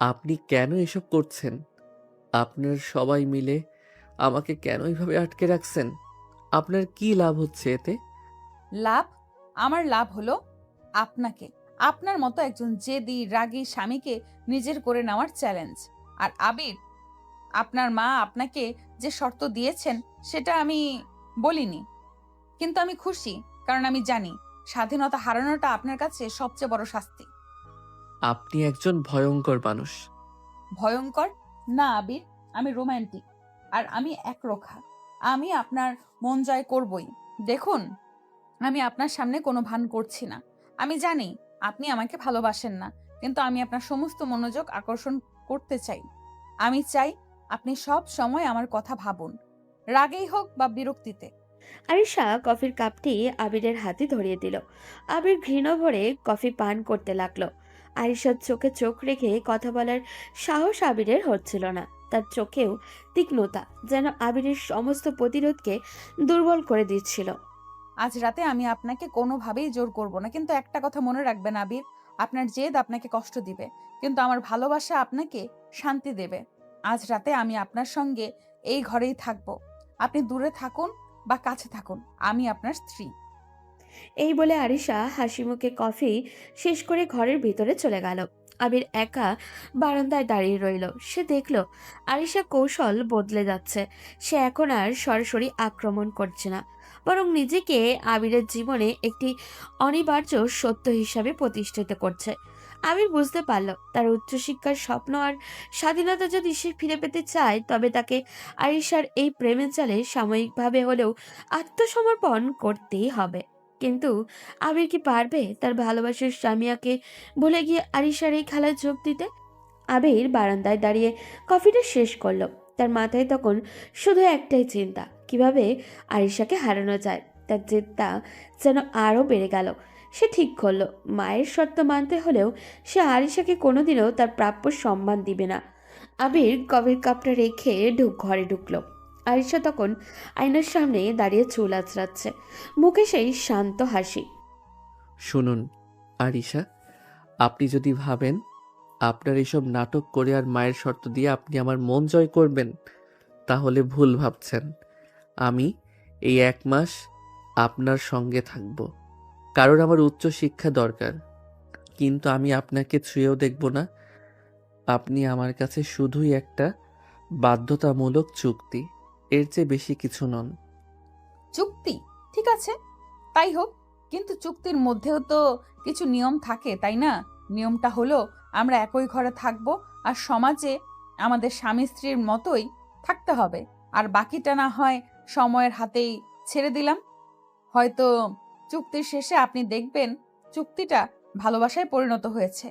আপনি কেন এসব করছেন? আপনার সবাই মিলে আমাকে কেন এইভাবে আটকে রাখছেন? আপনার কি লাভ হচ্ছে এতে? লাভ? আমার লাভ হলো আপনাকে, আপনার মতো একজন জেদি রাগী স্বামীকে নিজের করে নেওয়ার চ্যালেঞ্জ। আর আবির, আপনার মা আপনাকে যে শর্ত দিয়েছেন সেটা আমি বলিনি, কিন্তু আমি খুশি, কারণ আমি জানি স্বাধীনতা হারানোটা আপনার কাছে সবচেয়ে বড় শাস্তি। আপনি একজন ভয়ঙ্কর মানুষ। ভয়ঙ্কর না আবির, আমি রোমান্টিক, আর আমি একরোখা। আমি আপনার মন জয় করবই। দেখুন, আমি আপনার সামনে কোনো ভান করছি না। আমি জানি আপনি আমাকে ভালোবাসেন না, কিন্তু আমি আপনার সমস্ত মনোযোগ আকর্ষণ করতে চাই। আমি চাই আপনি সব সময় আমার কথা ভাবুন, রাগেই হোক বা বিরক্তিতে। আরিশা কফির কাপটি আবিরের হাতে ধরিয়ে দিল। আবির ঘৃণা ভরে কফি পান করতে লাগলো। আরিশার চোখে চোখ রেখে কথা বলার সাহস আবিরের হচ্ছিল না। তার চোখেও তীক্ষ্ণতা, যেন আবিরের সমস্ত প্রতিরোধকে দুর্বল করে দিচ্ছিল। আজ রাতে আমি আপনাকে কোনোভাবেই জোর করব না, কিন্তু একটা কথা মনে রাখবেন আবির, আপনার জেদ আপনাকে কষ্ট দিবে, কিন্তু আমার ভালোবাসা আপনাকে শান্তি দেবে। আজ রাতে আমি আপনার সঙ্গে এই ঘরেই থাকব। আপনি দূরে থাকুন বা কাছে থাকুন, আমি আপনার স্ত্রী। এই বলে আরিশা হাসি মুখে কফি শেষ করে ঘরের ভিতরে চলে গেল। আবির একা বারান্দায় দাঁড়িয়ে রইল। সে দেখল আরিশা কৌশল বদলে যাচ্ছে। সে এখন আর সরাসরি আক্রমণ করছে না, বরং নিজেকে আবিরের জীবনে একটি অনিবার্য সত্য হিসাবে প্রতিষ্ঠিত করছে। আবির বুঝতে পারল তার উচ্চশিক্ষার স্বপ্ন আর স্বাধীনতা যদি সে ফিরে পেতে চায়, তবে তাকে আরিশার এই প্রেমের জালে সাময়িকভাবে হলেও আত্মসমর্পণ করতেই হবে। কিন্তু আবির কি পারবে তার ভালোবাসার স্বামীয়াকে ভুলে গিয়ে আরিশার এই খেলায় যোগ দিতে? আবির বারান্দায় দাঁড়িয়ে কফিটা শেষ করলো। তার মাথায় তখন শুধু একটাই চিন্তা, কিভাবে আরিশাকে হারানো যায়। তার জেদটা যেন আরও বেড়ে গেল। সে ঠিক করলো মায়ের শর্ত মানতে হলেও সে আরিশাকে কোনোদিনও তার প্রাপ্য সম্মান দিবে না। আবির কফির কাপটা রেখে ঘরে ঢুকলো। আরিশা তখন আয়নার সামনে দাঁড়িয়ে চুল আঁচড়াচ্ছে, মুখে সেই শান্ত হাসি। শুনুন আরিশা, আপনি যদি ভাবেন আপনার এসব নাটক করে আর মায়ের শর্ত দিয়ে আপনি আমার মন জয় করবেন, তাহলে ভুল ভাবছেন। আমি এই 1 মাস আপনার সঙ্গে থাকব, কারণ আমার উচ্চ শিক্ষা দরকার, কিন্তু আমি আপনাকে ছুঁয়েও দেখব না। আপনি আমার কাছে শুধুই একটা বাধ্যতামূলক চুক্তি, এর চেয়ে বেশি কিছু নন। চুক্তি? ঠিক আছে, তাই হোক, কিন্তু চুক্তির মধ্যেও তো কিছু নিয়ম থাকে, তাই না? নিয়মটা হলো আমরা একই ঘরে থাকবো আর সমাজে আমাদের স্বামী স্ত্রীর মতোই থাকতে হবে, আর বাকিটা না হয় সময়ের হাতেই ছেড়ে দিলাম। হয়তো চুক্তির শেষে আপনি দেখবেন চুক্তিটা ভালোবাসায় পরিণত হয়েছে।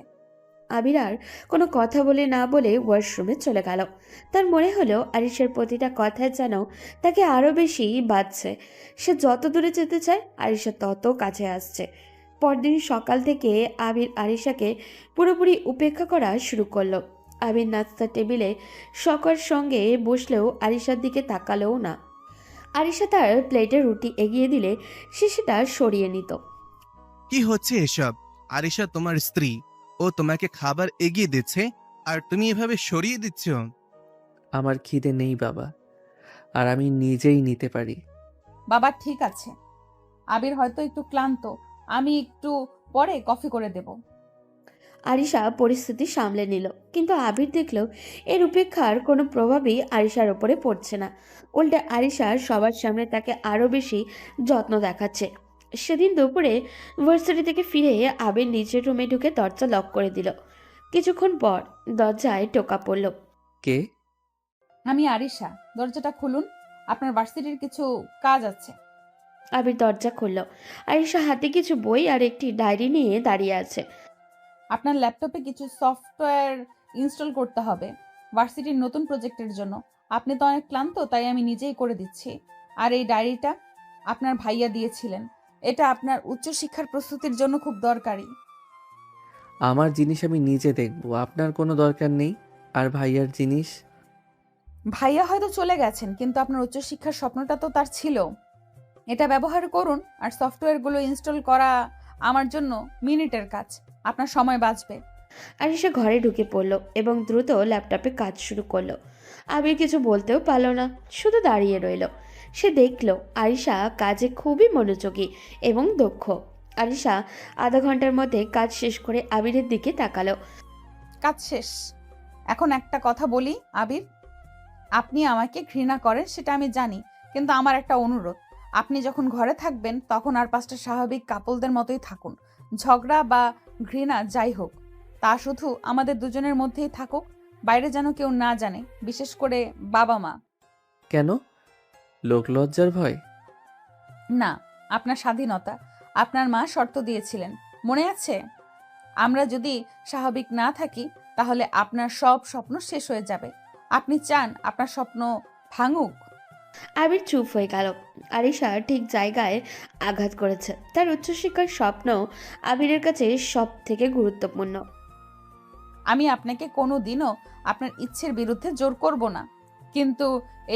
আবির আর কোনো কথা বলে না বলে ওয়াশরুমে চলে গেল। তার মনে হলো আরিশার প্রতিটা কথায় যেন তাকে আরও বেশি বাজছে। সে যত দূরে যেতে চায় আরিশা তত কাছে আসছে। পরদিন সকাল থেকে আবির আরিশাকে পুরোপুরি উপেক্ষা করা শুরু করলো। আবির নাস্তার টেবিলে সকর সঙ্গে বসলেও আরিশার দিকে তাকালেও না। আরিশা তার প্লেটে রুটি এগিয়ে দিলে সে সেটা সরিয়ে নিত। কি হচ্ছে এসব? আরিশা তোমার স্ত্রী, ও তোমাকে খাবার এগিয়ে দিচ্ছে আর তুমি এভাবে সরিয়ে দিচ্ছ। আমার খিদে নেই বাবা, আর আমি নিজেই নিতে পারি। বাবা ঠিক আছে, আবির হয়তো একটু ক্লান্ত, আমি একটু পরে কফি করে দেব। আরিশা পরিস্থিতি সামলে নিল, কিন্তু আবির দেখল এর উপেক্ষার কোনো প্রভাবই আরিশার ওপরে পড়ছে না। উল্টে আরিশা সবার সামনে তাকে আরও বেশি যত্ন দেখাচ্ছে। সেদিন দুপুরে ভার্সিটি থেকে ফিরে আবির নিজের রুমে ঢুকে দরজা লক করে দিল। কিছুক্ষণ পর দরজায় টোকা পড়ল। কে? আমি আরিশা, দরজাটা খুলুন, আপনার ভার্সিটির কিছু কাজ আছে। আবির দরজা খুলল। আরিশা হাতে কিছু বই আর একটি ডায়েরি নিয়ে দাঁড়িয়ে আছে। আপনার ল্যাপটপে কিছু সফটওয়্যার ইনস্টল করতে হবে ভার্সিটির নতুন প্রজেক্টের জন্য। আপনি তো অনেক ক্লান্ত, তাই আমি নিজেই করে দিচ্ছি। আর এই ডায়েরিটা আপনার ভাইয়া দিয়েছিলেন, এটা আপনার উচ্চশিক্ষার প্রস্তুতির জন্য খুব দরকারি। আমার জিনিস আমি নিজে দেখব, আপনার কোনো দরকার নেই। আর ভাইয়ার জিনিস? ভাইয়া হয়তো চলে গেছেন, কিন্তু আপনার উচ্চশিক্ষার স্বপ্নটা তো তার ছিল। এটা ব্যবহার করুন, আর সফটওয়্যারগুলো ইনস্টল করা আমার জন্য মিনিটের কাজ, আপনার সময় বাঁচবে। আরিশা ঘরে ঢুকে পড়ল এবং দ্রুত ল্যাপটপে কাজ শুরু করলো। আবির কিছু বলতেও পারল না, শুধু দাঁড়িয়ে রইল। সে দেখল আরিশা কাজে খুবই মনোযোগী এবং দক্ষ। আরিশা আধা ঘন্টার মধ্যে কাজ শেষ করে আবিরের দিকে তাকালো। কাজ শেষ। এখন একটা কথা বলি আবির, আপনি আমাকে ঘৃণা করেন সেটা আমি জানি, কিন্তু আমার একটা অনুরোধ, আপনি যখন ঘরে থাকবেন তখন আর 5টা স্বাভাবিক কাপলদের মতোই থাকুন। ঝগড়া বা ঘৃণা যাই হোক, তা শুধু আমাদের দুজনের মধ্যেই থাকুক, বাইরে যেন কেউ না জানে, বিশেষ করে বাবা মা। কেন? লোকলজ্জার ভয়? না, আপনার স্বাধীনতা। আপনার মা শর্ত দিয়েছিলেন, মনে আছে? আমরা যদি স্বাভাবিক না থাকি তাহলে আপনার সব স্বপ্ন শেষ হয়ে যাবে। আপনি চান আপনার স্বপ্ন ভাঙুক? আবির চুপ হয়ে গেল। আরিশা ঠিক জায়গায় আঘাত করেছে। তার উচ্চশিক্ষার স্বপ্ন আবিরের কাছে সব থেকে গুরুত্বপূর্ণ। আমি আপনাকে কোনো দিনও আপনার ইচ্ছের বিরুদ্ধে জোর করব না, কিন্তু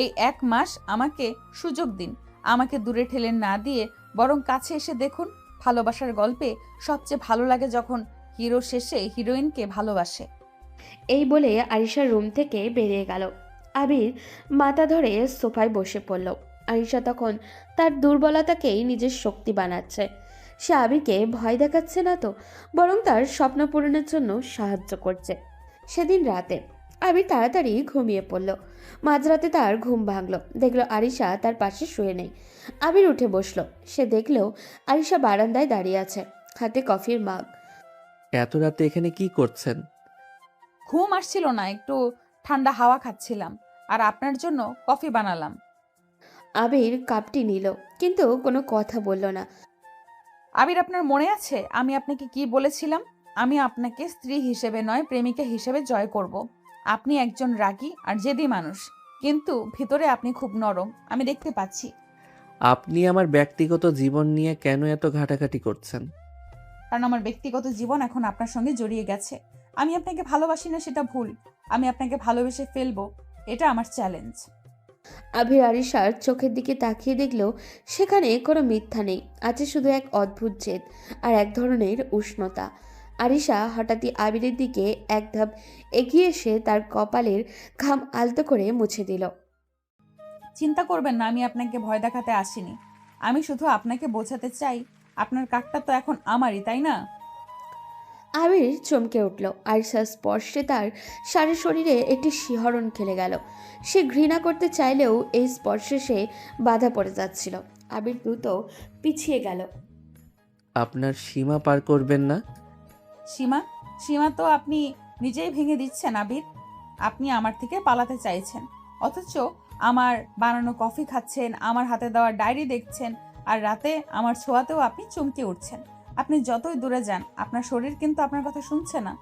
এই 1 মাস আমাকে সুযোগ দিন। আমাকে দূরে ঠেলে না দিয়ে বরং কাছে এসে দেখুন। ভালোবাসার গল্পে সবচেয়ে ভালো লাগে যখন হিরো শেষে হিরোইনকে ভালোবাসে। এই বলে আরিশার রুম থেকে বেরিয়ে গেল। আবির মাথা ধরে সোফায় বসে পড়ল। আরিশা তখন তার দুর্বলতাকেই নিজের শক্তি বানাচ্ছে। সে আবিরকে ভয় দেখাচ্ছে না তো, বরং তার স্বপ্ন পূরণের জন্য সাহায্য করছে। সেদিন রাতে আবির তাড়াতাড়ি ঘুমিয়ে পড়ল। মাঝরাতে তার ঘুম ভাঙল, দেখলো আরিশা তার পাশে শুয়ে নেই। আবির উঠে বসলো। সে দেখলো আরিশা বারান্দায় দাঁড়িয়ে আছে, হাতে কফির মাগ। এত রাতে এখানে কি করছেন? ঘুম আসছিল না, একটু ঠান্ডা হাওয়া খাচ্ছিলাম, আর আপনার জন্য কফি বানালাম। আবির কাপটি নিল, কিন্তু কোনো কথা বলল না। আবির, আপনার মনে আছে আমি আপনাকে কি বলেছিলাম? আমি আপনাকে স্ত্রী হিসেবে নয়, প্রেমিকা হিসেবে জয় করব। আপনি একজন রাগী আর জেদি মানুষ, কিন্তু ভিতরে আপনি খুব নরম, আমি দেখতে পাচ্ছি। আপনি আমার ব্যক্তিগত জীবন নিয়ে কেন এত ঘাটাঘাটি করছেন? কারণ আমার ব্যক্তিগত জীবন এখন আপনার সঙ্গে জড়িয়ে গেছে। আমি আপনাকে ভালোবাসি না সেটা ভুল, আমি আপনাকে ভালোবেসে ফেলবো, এটা আমার চ্যালেঞ্জ। আবির আরিশার চোখের দিকে তাকিয়ে দেখল সেখানে কোনো মিথ্যা নেই, আছে শুধু এক অদ্ভুত জেদ আর এক ধরনের উষ্ণতা। আরিশা হঠাৎই আবিরের দিকে এক ধাপ এগিয়ে এসে তার কপালের ঘাম আলতো করে মুছে দিল। চিন্তা করবেন না, আমি আপনাকে ভয় দেখাতে আসিনি। আমি শুধু আপনাকে বোঝাতে চাই আপনার কাকটা তো এখন আমারই, তাই না? আবির চমকে উঠল। আরিশার স্পর্শে তার সারা শরীরে একটি শিহরণ খেলে গেল। সে ঘৃণা করতে চাইলেও এই স্পর্শে সে বাধা পড়ে যাচ্ছিল। আবির দ্রুত পিছিয়ে গেল। আপনার সীমা পার করবেন না। সীমা? সীমা তো আপনি নিজেই ভেঙে দিচ্ছেন আবির। আপনি আমার থেকে পালাতে চাইছেন, অথচ আমার বানানো কফি খাচ্ছেন, আমার হাতে দেওয়া ডায়েরি দেখছেন, আর রাতে আমার ছোঁয়াতেও আপনি চমকে উঠছেন। আপনি যতই দূরে যান, আপনার শরীর কিন্তু আপনার কথা শুনছে না।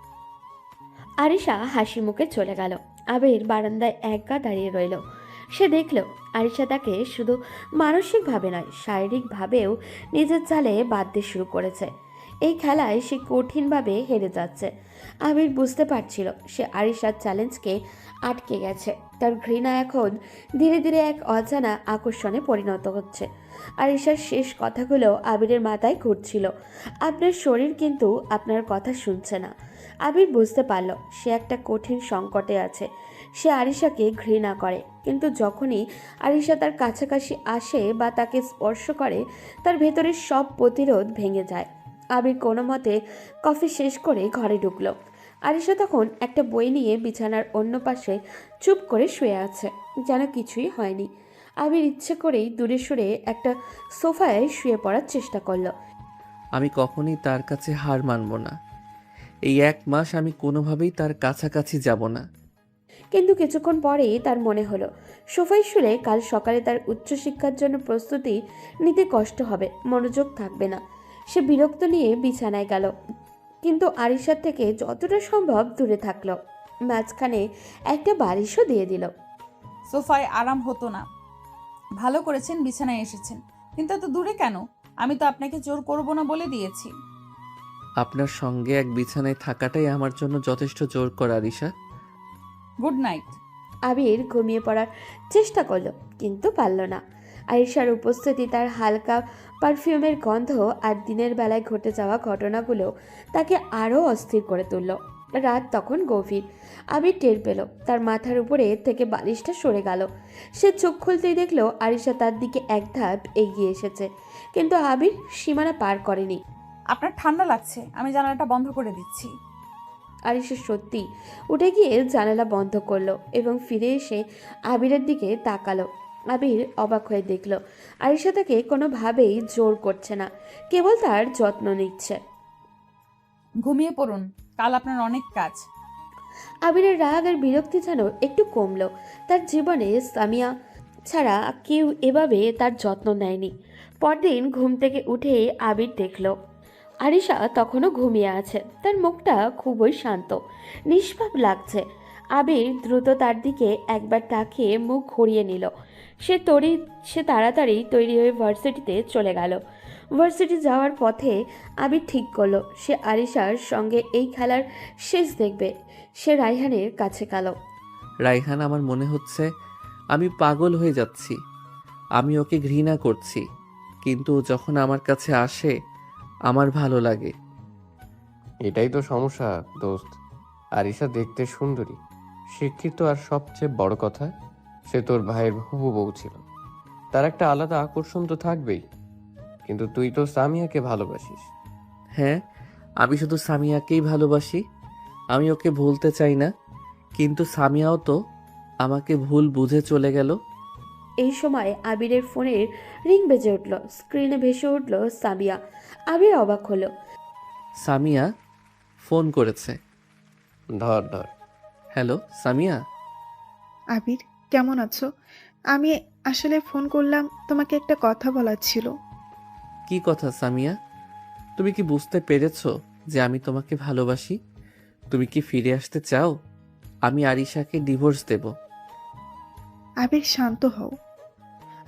আরিশা হাসি মুখে চলে গেল। আবির বারান্দায় একগা দাঁড়িয়ে রইল। সে দেখল আরিশা তাকে শুধু মানসিকভাবে নয়, শারীরিকভাবেও নিজের জালে বাঁধতে শুরু করেছে। এই খেলায় সে কঠিনভাবে হেরে যাচ্ছে। আবির বুঝতে পারছিল সে আরিশার চ্যালেঞ্জকে আটকে গেছে। তার ঘৃণা এখন ধীরে ধীরে এক অজানা আকর্ষণে পরিণত হচ্ছে। আরিশার শেষ কথাগুলো আবিরের মাথায় ঘুরছিল। আপনার শরীর কিন্তু আপনার কথা শুনছে না। আবির বুঝতে পারল সে একটা কঠিন সংকটে আছে। সে আরিশাকে ঘৃণা করে, কিন্তু যখনই আরিশা তার কাছাকাছি আসে বা তাকে স্পর্শ করে, তার ভেতরের সব প্রতিরোধ ভেঙে যায়। আবির কোনো মতে কফি শেষ করে ঘরে ঢুকলো। আরিশা তখন একটা বই নিয়ে বিছানার অন্য পাশে চুপ করে শুয়ে আছে, যেন কিছুই হয়নি। আবির ইচ্ছে করেই দূরে সরে একটা সোফায় শুয়ে পড়ার চেষ্টা করলো। আমি কখনোই তার কাছে হার মানব না। এই 1 মাস আমি কোনোভাবেই তার কাছাকাছি যাব না। কিন্তু কিছুক্ষণ পরেই তার মনে হলো সোফায় শুলে কাল সকালে তার উচ্চশিক্ষার জন্য প্রস্তুতি নিতে কষ্ট হবে, মনোযোগ থাকবে না। সে বিরক্ত নিয়ে বিছানায় গেল, কিন্তু আরিশার থেকে যতটা সম্ভব দূরে থাকলো। মাঝখানে একটা বালিশও দিয়ে দিল। সোফায় আরাম হতো না। ভালো করেছেন বিছানায় এসেছেন, কিন্তু এত দূরে কেন? আমি তো আপনাকে জোর করব না বলে দিয়েছি। আপনার সঙ্গে এক বিছানায় থাকাটাই আমার জন্য যথেষ্ট জোর করা, আরিশা। Good night. আবির ঘুমিয়ে পড়ার চেষ্টা করলো, কিন্তু পারল না। আরিশার উপস্থিতি, তার হালকা পারফিউমের গন্ধ আর দিনের বেলায় ঘটে যাওয়া ঘটনাগুলো তাকে আরও অস্থির করে তুলল। রাত তখন গভীর। আবির টের পেল তার মাথার উপরে থেকে বালিশটা সরে গেল। সে চোখ খুলতেই দেখলো আরিশা তার দিকে এক ধাপ এগিয়ে এসেছে, কিন্তু আবির সীমানা পার করেনি। আপনার ঠান্ডা লাগছে, আমি জানালাটা বন্ধ করে দিচ্ছি। আরিশা সত্যি উঠে গিয়ে জানালা বন্ধ করলো এবং ফিরে এসে আবিরের দিকে তাকালো। আবির অবাক হয়ে দেখল আরিশা তাকে কোনোভাবেই জোর করছে না, কেবল তার যত্ন নিচ্ছে। ঘুমিয়ে পড়ুন, কাল আপনার অনেক কাজ। আবিরের রাগ আর বিরক্তি যেন একটু কমলো। তার জীবনে সামিয়া ছাড়া কেউ এভাবে তার যত্ন নেয়নি। পরদিন ঘুম থেকে উঠে আবির দেখল আরিশা তখনও ঘুমিয়ে আছে। তার মুখটা খুবই শান্ত, নিষ্পাপ লাগছে। আবির দ্রুত তার দিকে একবার তাকিয়ে মুখ ঘুরিয়ে নিল। সে তাড়াতাড়ি তৈরি হয়ে ভার্সিটিতে চলে গেল। ভার্সিটি যাওয়ার পথে আবির ঠিক করলো সে আরিশার সঙ্গে এই খেলার শেষ দেখবে। সে রায়হানের কাছে গেল। রাইহান, আমার মনে হচ্ছে আমি পাগল হয়ে যাচ্ছি। আমি ওকে ঘৃণা করছি, কিন্তু ও যখন আমার কাছে আসে আমার ভালো লাগে। এটাই তো সমস্যা দোস্ত। আরিশা দেখতে সুন্দরী, শিক্ষিত, আর সবচেয়ে বড় কথা সে তোর ভাইয়ের হবু বউ ছিল। তার একটা আলাদা আকর্ষণ তো থাকবেই। কিন্তু তুই তো সামিয়াকে ভালোবাসিস। হ্যাঁ, আমি শুধু সামিয়াকেই ভালোবাসি। আমি ওকে ভুলতে চাই না, কিন্তু সামিয়াও তো আমাকে ভুল বুঝে চলে গেল। এই সময় আবিরের ফোনের রিং বেজে উঠল। স্ক্রিনে ভেসে উঠল সামিয়া। আবির অবাক হলো। সামিয়া ফোন করেছে। ধর ধর। হ্যালো সামিয়া। আবির, কেমন আছো? আমি আসলে ফোন করলাম, তোমাকে একটা কথা বলার ছিল। কি কথা সামিয়া? তুমি কি বুঝতে পেরেছো যে আমি তোমাকে ভালোবাসি? তুমি কি ফিরে আসতে চাও? আমি আরিশাকে ডিভোর্স দেব। আবির, শান্ত হও।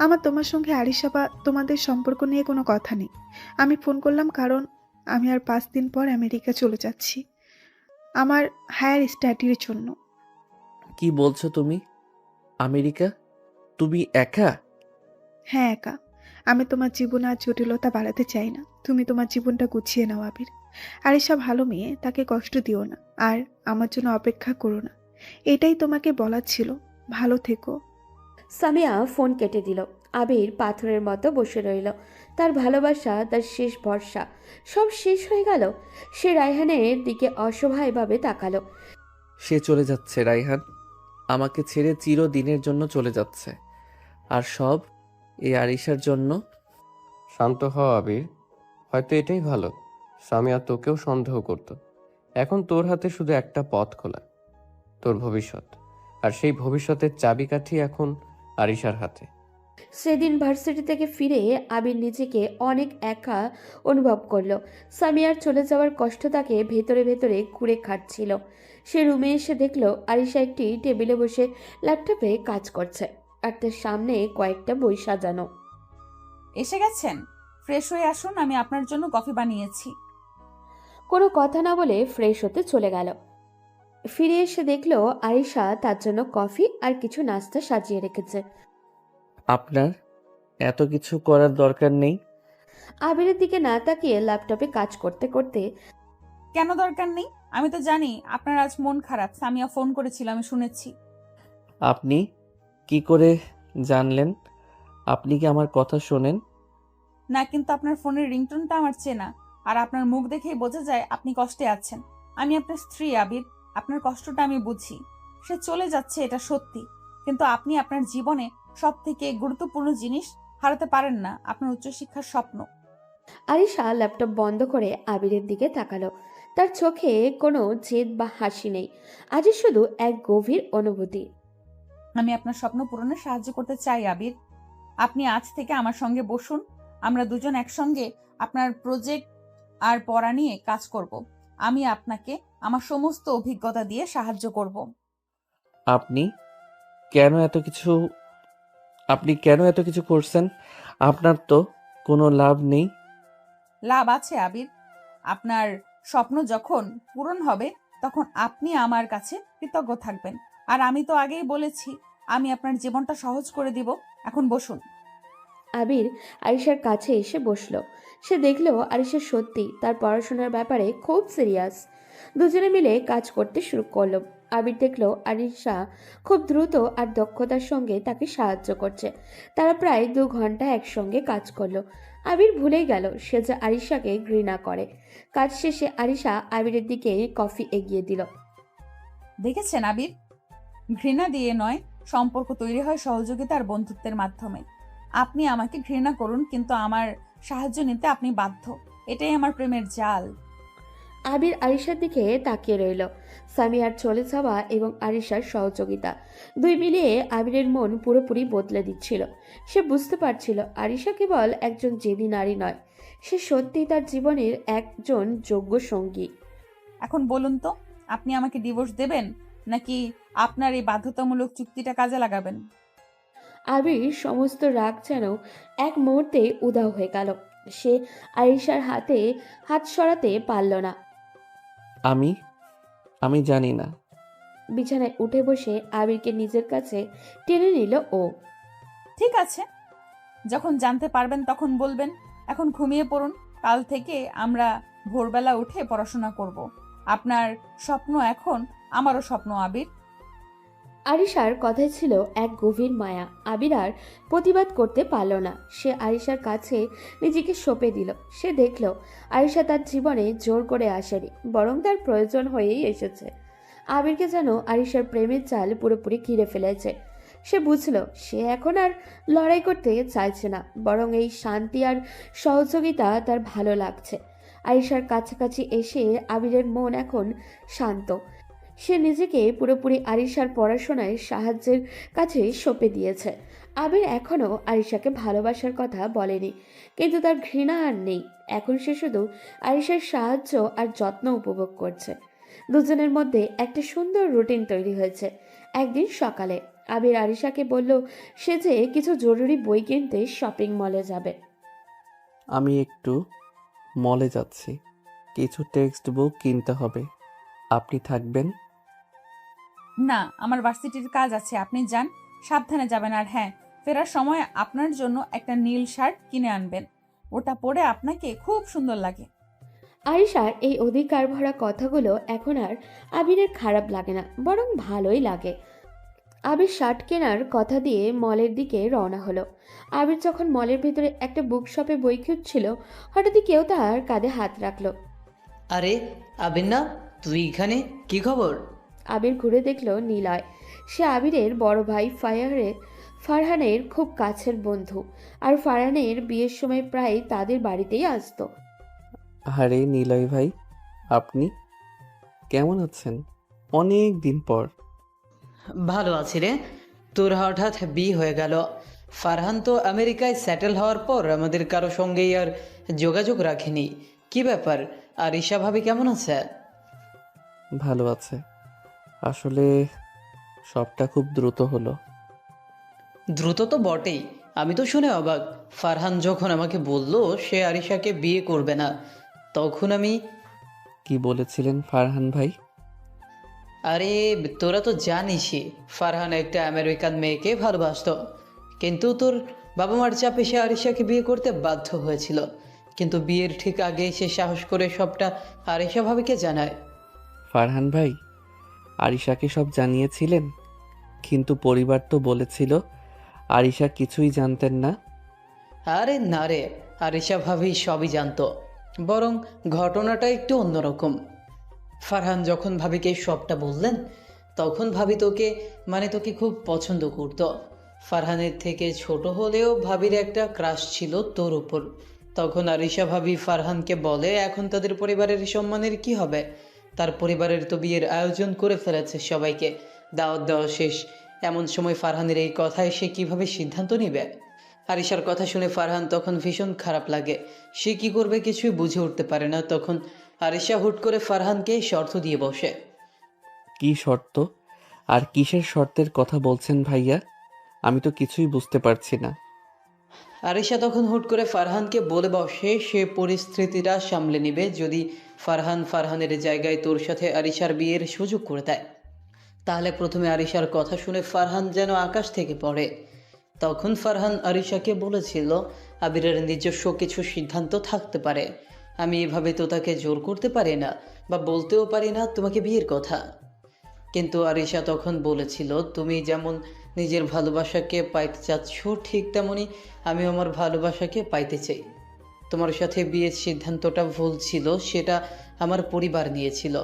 আমার তোমার সঙ্গে আরিশা বা তোমাদের সম্পর্ক নিয়ে কোনো কথা নেই। আমি ফোন করলাম কারণ আমি আর 5 দিন পর আমেরিকা চলে যাচ্ছি আমার হায়ার স্টাডির জন্য। কি বলছো তুমি? আমেরিকা? তুমি একা? হ্যাঁ, একা। আমি তোমার জীবনে আর জটিলতা বাড়াতে চাই না। তুমি তোমার জীবনটা গুছিয়ে নাও আবির। আরিশা ভালো মেয়ে, তাকে কষ্ট দিও না। আর আমার জন্য অপেক্ষা করো না। এটাই তোমাকে বলার ছিল। ভালো থেকো। সামিয়া ফোন কেটে দিল। আবির পাথরের মতো বসে রইল। তার ভালোবাসা, তার শেষ ভরসা সব শেষ হয়ে গেল। সে রায়হানের দিকে অসহায়ভাবে তাকালো। সে চলে যাচ্ছে রাইহান, আমাকে ছেড়ে চিরদিনের জন্য চলে যাচ্ছে। আর সব এই আরিশার জন্য। শান্ত হ আবির। হয়তো এটাই ভালো। সামিয়া তোকেও সন্দেহ করত। এখন তোর হাতে শুধু একটা পথ খোলা, তোর ভবিষ্যৎ। আর সেই ভবিষ্যতের চাবিকাঠি এখন আরিশার হাতে। সেদিন ভার্সিটি থেকে ফিরে আবির নিজেকে অনেক একা অনুভব করলো। সামিয়ার চলে যাওয়ার কষ্ট তাকে ভেতরে ভেতরে কুড়ে খাচ্ছিল। সে রুমে এসে দেখলো আরিশা একটি টেবিলে বসে ল্যাপটপে কাজ করছে, আর তার সামনে কয়েকটা বই সাজানো। এসে গেছেন? ফ্রেশ হয়ে আসুন, আমি আপনার জন্য কফি বানিয়েছি। কোনো কথা না বলে ফ্রেশ হতে চলে গেল। ফিরে এসে দেখলো আরিশা তার জন্য কফি আর কিছু নাস্তা সাজিয়ে রেখেছে। আপনার এত কিছু করার দরকার নেই। আবিরের দিকে না তাকিয়ে ল্যাপটপে কাজ করতে করতে, কেন দরকার নেই? আমি তো জানি আপনার আজ মন খারাপ। সামিয়া ফোন করেছিল, আমি শুনেছি। আপনি কি করে জানলেন? আপনি কি আমার কথা শোনেন? না, কিন্তু আপনার ফোনের রিংটোনটা আমার চেনা, আর আপনার মুখ দেখেই বোঝা যায় আপনি কষ্টে আছেন। আমি আপনার স্ত্রী আবির, আপনার কষ্টটা আমি বুঝি। সে চলে যাচ্ছে এটা সত্যি, কিন্তু আপনি আপনার জীবনে সব থেকে গুরুত্বপূর্ণ জিনিস হারাতে পারেন না, আপনার উচ্চশিক্ষার স্বপ্ন। আরিশা ল্যাপটপ বন্ধ করে আবিরের দিকে তাকালো। তার চোখে কোনো জেদ বা হাসি নেই, আজই শুধু এক গভীর অনুভূতি। আমি আপনার স্বপ্ন পূরণে সাহায্য করতে চাই আবির। আপনি আজ থেকে আমার সঙ্গে বসুন, আমরা দুজন একসঙ্গে আপনার প্রজেক্ট আর পড়া নিয়ে কাজ করব। আমি আপনাকে আমার সমস্ত অভিজ্ঞতা দিয়ে সাহায্য করব। আপনি কেন এত কিছু আপনি কেন এত কিছু করছেন? আপনার তো কোনো লাভ নেই। লাভ আছে আবির। আপনার স্বপ্ন যখন পূরণ হবে তখন আপনি আমার কাছে কৃতজ্ঞ থাকবেন। আর আমি তো আগেই বলেছি আমি আপনার জীবনটা সহজ করে দিব। এখন বসুন। আবির আরিশার কাছে এসে বসলো। সে দেখলো আরিশা সত্যি তার পড়াশোনার ব্যাপারে খুব সিরিয়াস। দুজনে মিলে কাজ করতে শুরু করলো। আবির দেখলো আরিশা খুব দ্রুত আর দক্ষতার সঙ্গে তাকে সাহায্য করছে। তারা প্রায় 2 ঘন্টা একসঙ্গে কাজ করলো। আবির ভুলেই গেল সে যে আরিশাকে ঘৃণা করে। কাজ শেষে আরিশা আবিরের দিকে কফি এগিয়ে দিল। দেখেছেন আবির, ঘৃণা দিয়ে নয়, সম্পর্ক তৈরি হয় সহযোগিতা আর বন্ধুত্বের মাধ্যমে। আপনি আমাকে ঘৃণা করুন, কিন্তু আমার সাহায্য নিতে আপনি বাধ্য। এটাই আমার প্রেমের জাল। আবির আরিশার দিকে তাকিয়ে রইল। সামিয়ার চলে যাওয়া এবং আরিশার সহযোগিতা দুই মিলিয়ে আবিরের মন পুরোপুরি বদলে দিচ্ছিল। সে বুঝতে পারছিল আরিশা কেবল একজন জেদি নারী নয়, সে সত্যিই তার জীবনের একজন যোগ্য সঙ্গী। এখন বলুন তো, আপনি আমাকে ডিভোর্স দেবেন নাকি আপনার এই বাধ্যতামূলক চুক্তিটা কাজে লাগাবেন? আবির সমস্ত রাগ যেন এক মুহূর্তে উধাও হয়ে গেল। সে আরিশার হাতে হাত সরাতে পারল না। আমি আমি জানি না। বিছানায় উঠে বসে আবিরকে নিজের কাছে টেনে নিল ও। ঠিক আছে, যখন জানতে পারবেন তখন বলবেন। এখন ঘুমিয়ে পড়ুন, কাল থেকে আমরা ভোরবেলা উঠে পড়াশোনা করব। আপনার স্বপ্ন এখন আমারও স্বপ্ন আবির। আরিশার কথায় ছিল এক গভীর মায়া। আবির আর প্রতিবাদ করতে পারল না। সে আরিশার কাছে নিজেকে সঁপে দিল। সে দেখল আরিশা তার জীবনে জোর করে আসেনি, বরং তার প্রয়োজন হয়েই এসেছে। আবিরকে যেন আরিশার প্রেমের জাল পুরোপুরি ঘিরে ফেলেছে। সে বুঝল সে এখন আর লড়াই করতে চাইছে না, বরং এই শান্তি আর সহযোগিতা তার ভালো লাগছে। আরিশার কাছাকাছি এসে আবিরের মন এখন শান্ত। সে নিজেকে পুরোপুরি আরিশার পড়াশোনায় সাহায্যের কাছে সঁপে দিয়েছে। আবির এখনও আরিশাকে ভালোবাসার কথা বলেনি, কিন্তু তার ঘৃণা আর নেই। এখন সে শুধু আরিশার সাহায্য আর যত্ন উপভোগ করছে। দুজনের মধ্যে একটা সুন্দর রুটিন তৈরি হয়েছে। একদিন সকালে আবির আরিশাকে বলল সে যে কিছু জরুরি বই কিনতে শপিং মলে যাবে। আমি একটু মলে যাচ্ছি, কিছু টেক্সট বুক কিনতে হবে। আপনি থাকবেন? না, আমার ভার্সিটির কাজ আছে, আপনি যান, সাবধানে যাবেন। আর হ্যাঁ, ফেরার সময় আপনার জন্য একটা নীল শার্ট কিনে আনবেন, ওটা পরে আপনাকে খুব সুন্দর লাগে। আরিশার এই অধিকার ভরা কথাগুলো এখন আর আবিরের খারাপ লাগে না, বরং ভালোই লাগে। আবির শার্ট কেনার কথা দিয়ে মলের দিকে রওনা হলো। আবির যখন মলের ভিতরে একটা বুক শপে বই খুঁজছিল, হঠাৎই কেউ তার কাঁধে হাত রাখলো। আরে আবির না, তুই এখানে? কি খবর? আবির ঘুরে দেখলো নিলয়। সে আবিরের বড় ভাই ফারহানের খুব কাছের বন্ধু, আর ফারহানের বিয়ের সময় প্রায় তাদের বাড়িতেই আসতো। আরে নিলয় ভাই, আপনি কেমন আছেন? অনেক দিন পর। ভালো আছি রে। তোর হঠাৎ বিয়ে হয়ে গেল। ফারহান তো আমেরিকায় সেটেল হওয়ার পর আমাদের কারো সঙ্গেই আর যোগাযোগ রাখেনি। কি ব্যাপার? আর ঈশা ভাবি কেমন আছে? ভালো আছে। আসলে সবটা খুব দ্রুত হলো। দ্রুত তো বটেই। আমি তো শুনে অবাক। ফারহান যখন আমাকে বলল সে আরিশাকে বিয়ে করবে না, তখন আমি... কি বলেছিলেন ফারহান ভাই? আরে তোরা তো জানিসই, ফারহান একটা আমেরিকান মেয়েকে ভালোবাসতো, কিন্তু তোর বাবা মার চাপে সে আরিশাকে বিয়ে করতে বাধ্য হয়েছিল। কিন্তু বিয়ের ঠিক আগে সে সাহস করে সবটা আরিশা ভাবিকে জানায়। ফারহান ভাই আরিশাকে সব জানিয়েছিলেন, কিন্তু পরিবার তো বলেছিল আরিশা কিছুই জানতেন না। আরে না রে, আরিশা ভাবি সবই জানতো, বরং ঘটনাটা একটু অন্যরকম। ফারহান যখন ভাবিকে সবটা বললেন, তখন ভাবি তোকে খুব পছন্দ করতো। ফারহানের থেকে ছোট হলেও ভাবির একটা ক্রাশ ছিল তোর উপর। তখন আরিশা ভাবি ফারহানকে বলে এখন তাদের পরিবারের সম্মানের কি হবে। তার পরিবারের তো বিয়ের আয়োজন করে ফেলেছে, সবাইকে দাওয়াত দেওয়া শেষ। এমন সময় ফারহানের এই কথায় সে কিভাবে সিদ্ধান্ত নেবে? আরিশার কথা শুনে ফারহান তখন ভীষণ খারাপ লাগে। সে কি করবে কিছুই বুঝে উঠতে পারে না। তখন আরিশা হুট করে ফারহানকে শর্ত দিয়ে বসে। কি শর্ত? আর কিসের শর্তের কথা বলছেন ভাইয়া? আমি তো কিছুই বুঝতে পারছি না। আরিশা তখন হুট করে ফারহানকে বলে বসে সে পরিস্থিতিটা সামলে নেবে যদি ফারহানের জায়গায় তোর সাথে আরিশার বিয়ের সুযোগ করে দেয়। তাহলে প্রথমে আরিশার কথা শুনে ফারহান যেন আকাশ থেকে পড়ে। তখন ফারহান আরিশাকে বলেছিল আবিরের নিজস্ব কিছু সিদ্ধান্ত থাকতে পারে, আমি এভাবে তো তাকে জোর করতে পারি না বা বলতেও পারি না তোমাকে বিয়ের কথা। কিন্তু আরিশা তখন বলেছিল তুমি যেমন নিজের ভালোবাসাকে পাইতে চাচ্ছ, ঠিক তেমনি আমি আমার ভালোবাসাকে পাইতে চাই। তোমার সাথে বিয়ের সিদ্ধান্তটা ভুল ছিল, সেটা আমার পরিবার নিয়েছিল।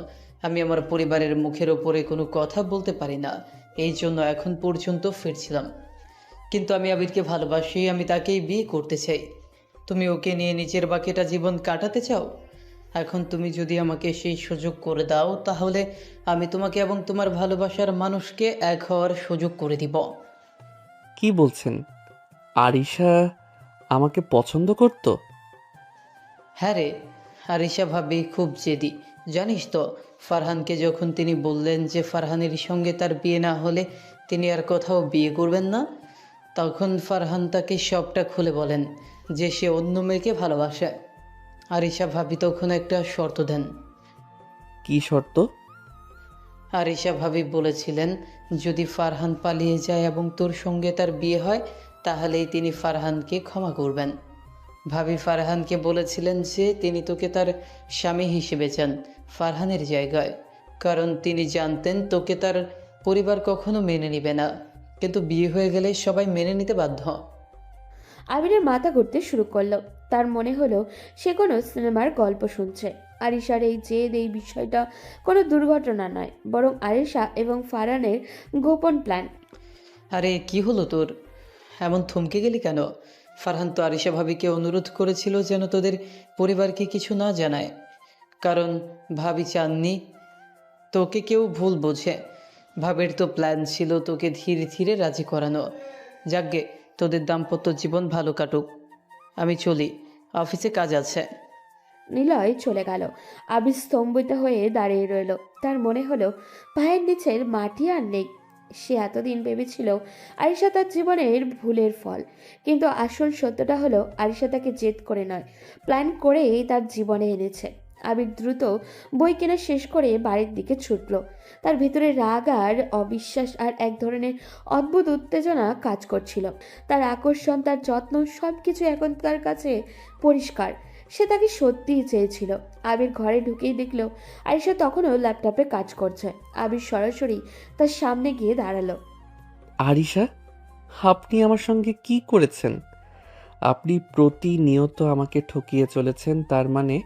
আমি আমার পরিবারের মুখের ওপরে কোনো কথা বলতে পারি না, এই জন্য এখন পর্যন্ত ফিরছিলাম। কিন্তু আমি আবিরকে ভালোবাসি, আমি তাকেই বিয়ে করতে চাই। তুমি ওকে নিয়ে নিজের বাকিটা জীবন কাটাতে চাও। এখন তুমি যদি আমাকে সেই সুযোগ করে দাও, তাহলে আমি তোমাকে এবং তোমার ভালোবাসার মানুষকে এক হওয়ার সুযোগ করে দিব। কি বলছেন? আরিশা আমাকে পছন্দ করতো? হ্যাঁ রে, আরিশা ভাবি খুব জেদি, জানিস তো। ফারহানকে যখন তিনি বললেন যে ফারহানের সঙ্গে তার বিয়ে না হলে তিনি আর কোথাও বিয়ে করবেন না, তখন ফারহান তাকে সবটা খুলে বলেন। যে সে অন্য মেয়েকে ভালোবাসে। আরিশা ভাবি তখন একটা শর্ত দেন। কি শর্ত? আরিশা ভাবি বলেছিলেন যদি ফারহান পালিয়ে যায় এবং তোর সঙ্গে তার বিয়ে হয় তাহলেই তিনি ফারহানকে ক্ষমা করবেন। ভাবি ফারহানকে বলেছিলেন যে তিনি তোকে তার স্বামী হিসেবে চান ফারহানের জায়গায়, কারণ তিনি জানতেন তোকে তার পরিবার কখনো মেনে নেবে না, কিন্তু বিয়ে হয়ে গেলে সবাই মেনে নিতে বাধ্য। আবিরের মাথা ঘুরতে শুরু করলো। তার মনে হলো সে কোনো সিনেমার গল্প শুনছে। আরিশার এই জেদ, এই বিষয়টা কোনো দুর্ঘটনা নয়, বরং আরিশা এবং ফারহানের গোপন প্ল্যান। আরে কি হলো তোর, এমন থমকে গেলি কেন? ফারহান তো আরিশা ভাবিকে অনুরোধ করেছিল যেন তোদের পরিবারকে কিছু না জানায়, কারণ ভাবি চাননি তোকে কেউ ভুল বোঝে। ভাবির তো প্ল্যান ছিল তোকে ধীরে ধীরে রাজি করানো। যাকগে, তোদের দাম্পত্য জীবন ভালো কাটুক। আমি চলি, অফিসে কাজ আছে। নিলয় চলে গেল। আবির স্তম্ভিত হয়ে দাঁড়িয়ে রইল। তার মনে হলো পায়ের নিচের মাটি আর নেই। সে এতদিন ভেবেছিল আরিশা তার জীবনের ভুলের ফল, কিন্তু আসল সত্যটা হলো আরিশা তাকে জেদ করে নয়, প্ল্যান করেই তার জীবনে এনেছে। আবির দ্রুত বই কেনা শেষ করে বাড়ির দিকে ছুটল। তার ভিতরে রাগ আর অবিশ্বাস আর এক ধরনের অদ্ভুত উত্তেজনা কাজ করছিল। তার আকর্ষণ, তার যত্ন, সবকিছু এখন তার কাছে পরিষ্কার। সে তাকে সত্যিই চেয়েছিল। আবির ঘরে ঢুকেই দেখল আরিশা তখনও ল্যাপটপে কাজ করছে। আবির সরাসরি তার সামনে গিয়ে দাঁড়ালো। আরিশা, আপনি আমার সঙ্গে কি করেছেন? আপনি প্রতিনিয়ত আমাকে ঠকিয়ে চলেছেন। তার মানে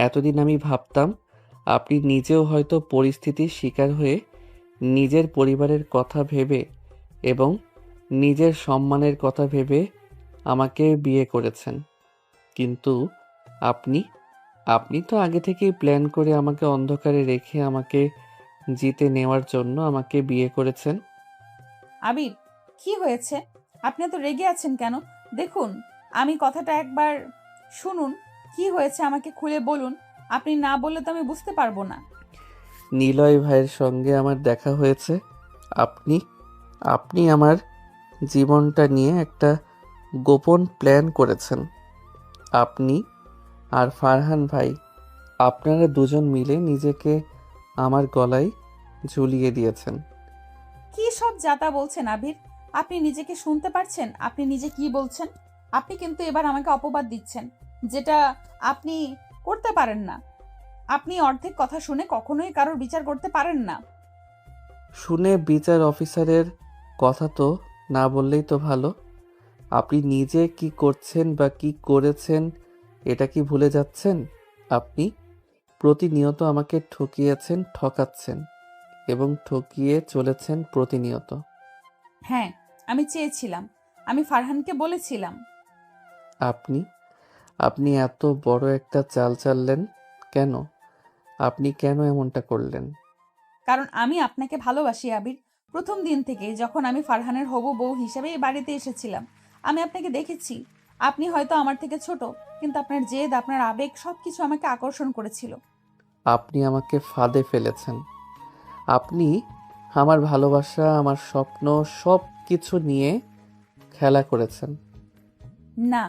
এতদিন আমি ভাবতাম আপনি নিজেও হয়তো পরিস্থিতির শিকার হয়ে নিজের পরিবারের কথা ভেবে এবং নিজের সম্মানের কথা ভেবে আমাকে বিয়ে করেছেন। কিন্তু আপনি আপনি তো আগে থেকেই প্ল্যান করে আমাকে অন্ধকারে রেখে আমাকে জিতে নেওয়ার জন্য আমাকে বিয়ে করেছেন। আবির, কি হয়েছে? আপনি এত রেগে আছেন কেন? দেখুন, আমি কথাটা একবার শুনুন। কি হয়েছে আমাকে খুলে বলুন। আপনি না বললে তো আমি বুঝতে পারবো না। নিলয় ভাইয়ের সঙ্গে আমার দেখা হয়েছে। আপনি আপনি আমার জীবনটা নিয়ে একটা গোপন প্ল্যান করেছেন। আপনি আর ফারহান ভাই, আপনারা দুজন মিলে নিজেকে আমার গলায় ঝুলিয়ে দিয়েছেন। কি সব যাতা বলছেন আবির? আপনি নিজেকে শুনতে পারছেন? আপনি নিজে কি বলছেন? আপনি কিন্তু এবার আমাকে অপবাদ দিচ্ছেন, যেটা আপনি করতে পারেন না। আপনি অর্ধেক কথা শুনে কখনোই কারোর বিচার করতে পারেন না। শুনে বিচার অফিসারের কথা তো না বললেই তো ভালো। আপনি নিজে কি করছেন বা কি করেছেন এটা কি ভুলে যাচ্ছেন? আপনি প্রতিনিয়ত আমাকে ঠকিয়েছেন, ঠকাচ্ছেন এবং ঠকিয়ে চলেছেন প্রতিনিয়ত। হ্যাঁ, আমি চেয়েছিলাম, আমি ফারহানকে বলেছিলাম। আপনি আপনি এত বড় একটা চাল চাললেন কেন? আপনি কেন এমনটা করলেন? কারণ আমি আপনাকে ভালোবাসি আবির। প্রথম দিন থেকে যখন আমি ফারহানের হবু বউ হিসেবে এই বাড়িতে এসেছিলাম, আমি আপনাকে দেখেছি। আপনি হয়তো আমার থেকে ছোট, কিন্তু আপনার জেদ, আপনার আবেগ সবকিছু আমাকে আকর্ষণ করেছিল। আপনি আমাকে ফাঁদে ফেলেছেন। আপনি আমার ভালোবাসা, আমার স্বপ্ন সব কিছু নিয়ে খেলা করেছেন। না,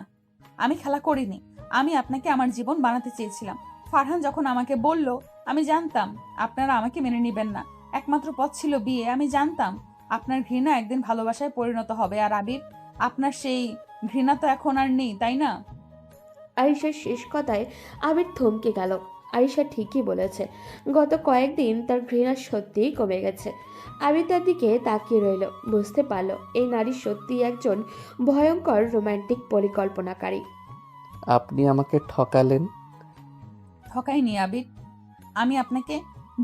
আমি খেলা করিনি। আমি আপনাকে আমার জীবন বানাতে চেয়েছিলাম। ফারহান যখন আমাকে বলল, আমি জানতাম আপনারা আমাকে মেনে নেবেন না। একমাত্র পথ ছিল বিয়ে। আমি জানতাম আপনার ঘৃণা একদিন ভালোবাসায় পরিণত হবে। আর আবির, আপনার সেই ঘৃণা তো এখন আর নেই, তাই না? আরিশার শেষ কথায় আবির থমকে গেল। আরিশা ঠিকই বলেছে, গত কয়েকদিন তার ঘৃণা সত্যিই কমে গেছে। আবির তার দিকে তাকিয়ে রইল। বুঝতে পারল এই নারী সত্যিই একজন ভয়ঙ্কর রোমান্টিক পরিকল্পনাকারী। আপনি আমাকে ঠকালেন। ঠকাইনি আবির, আমি আপনাকে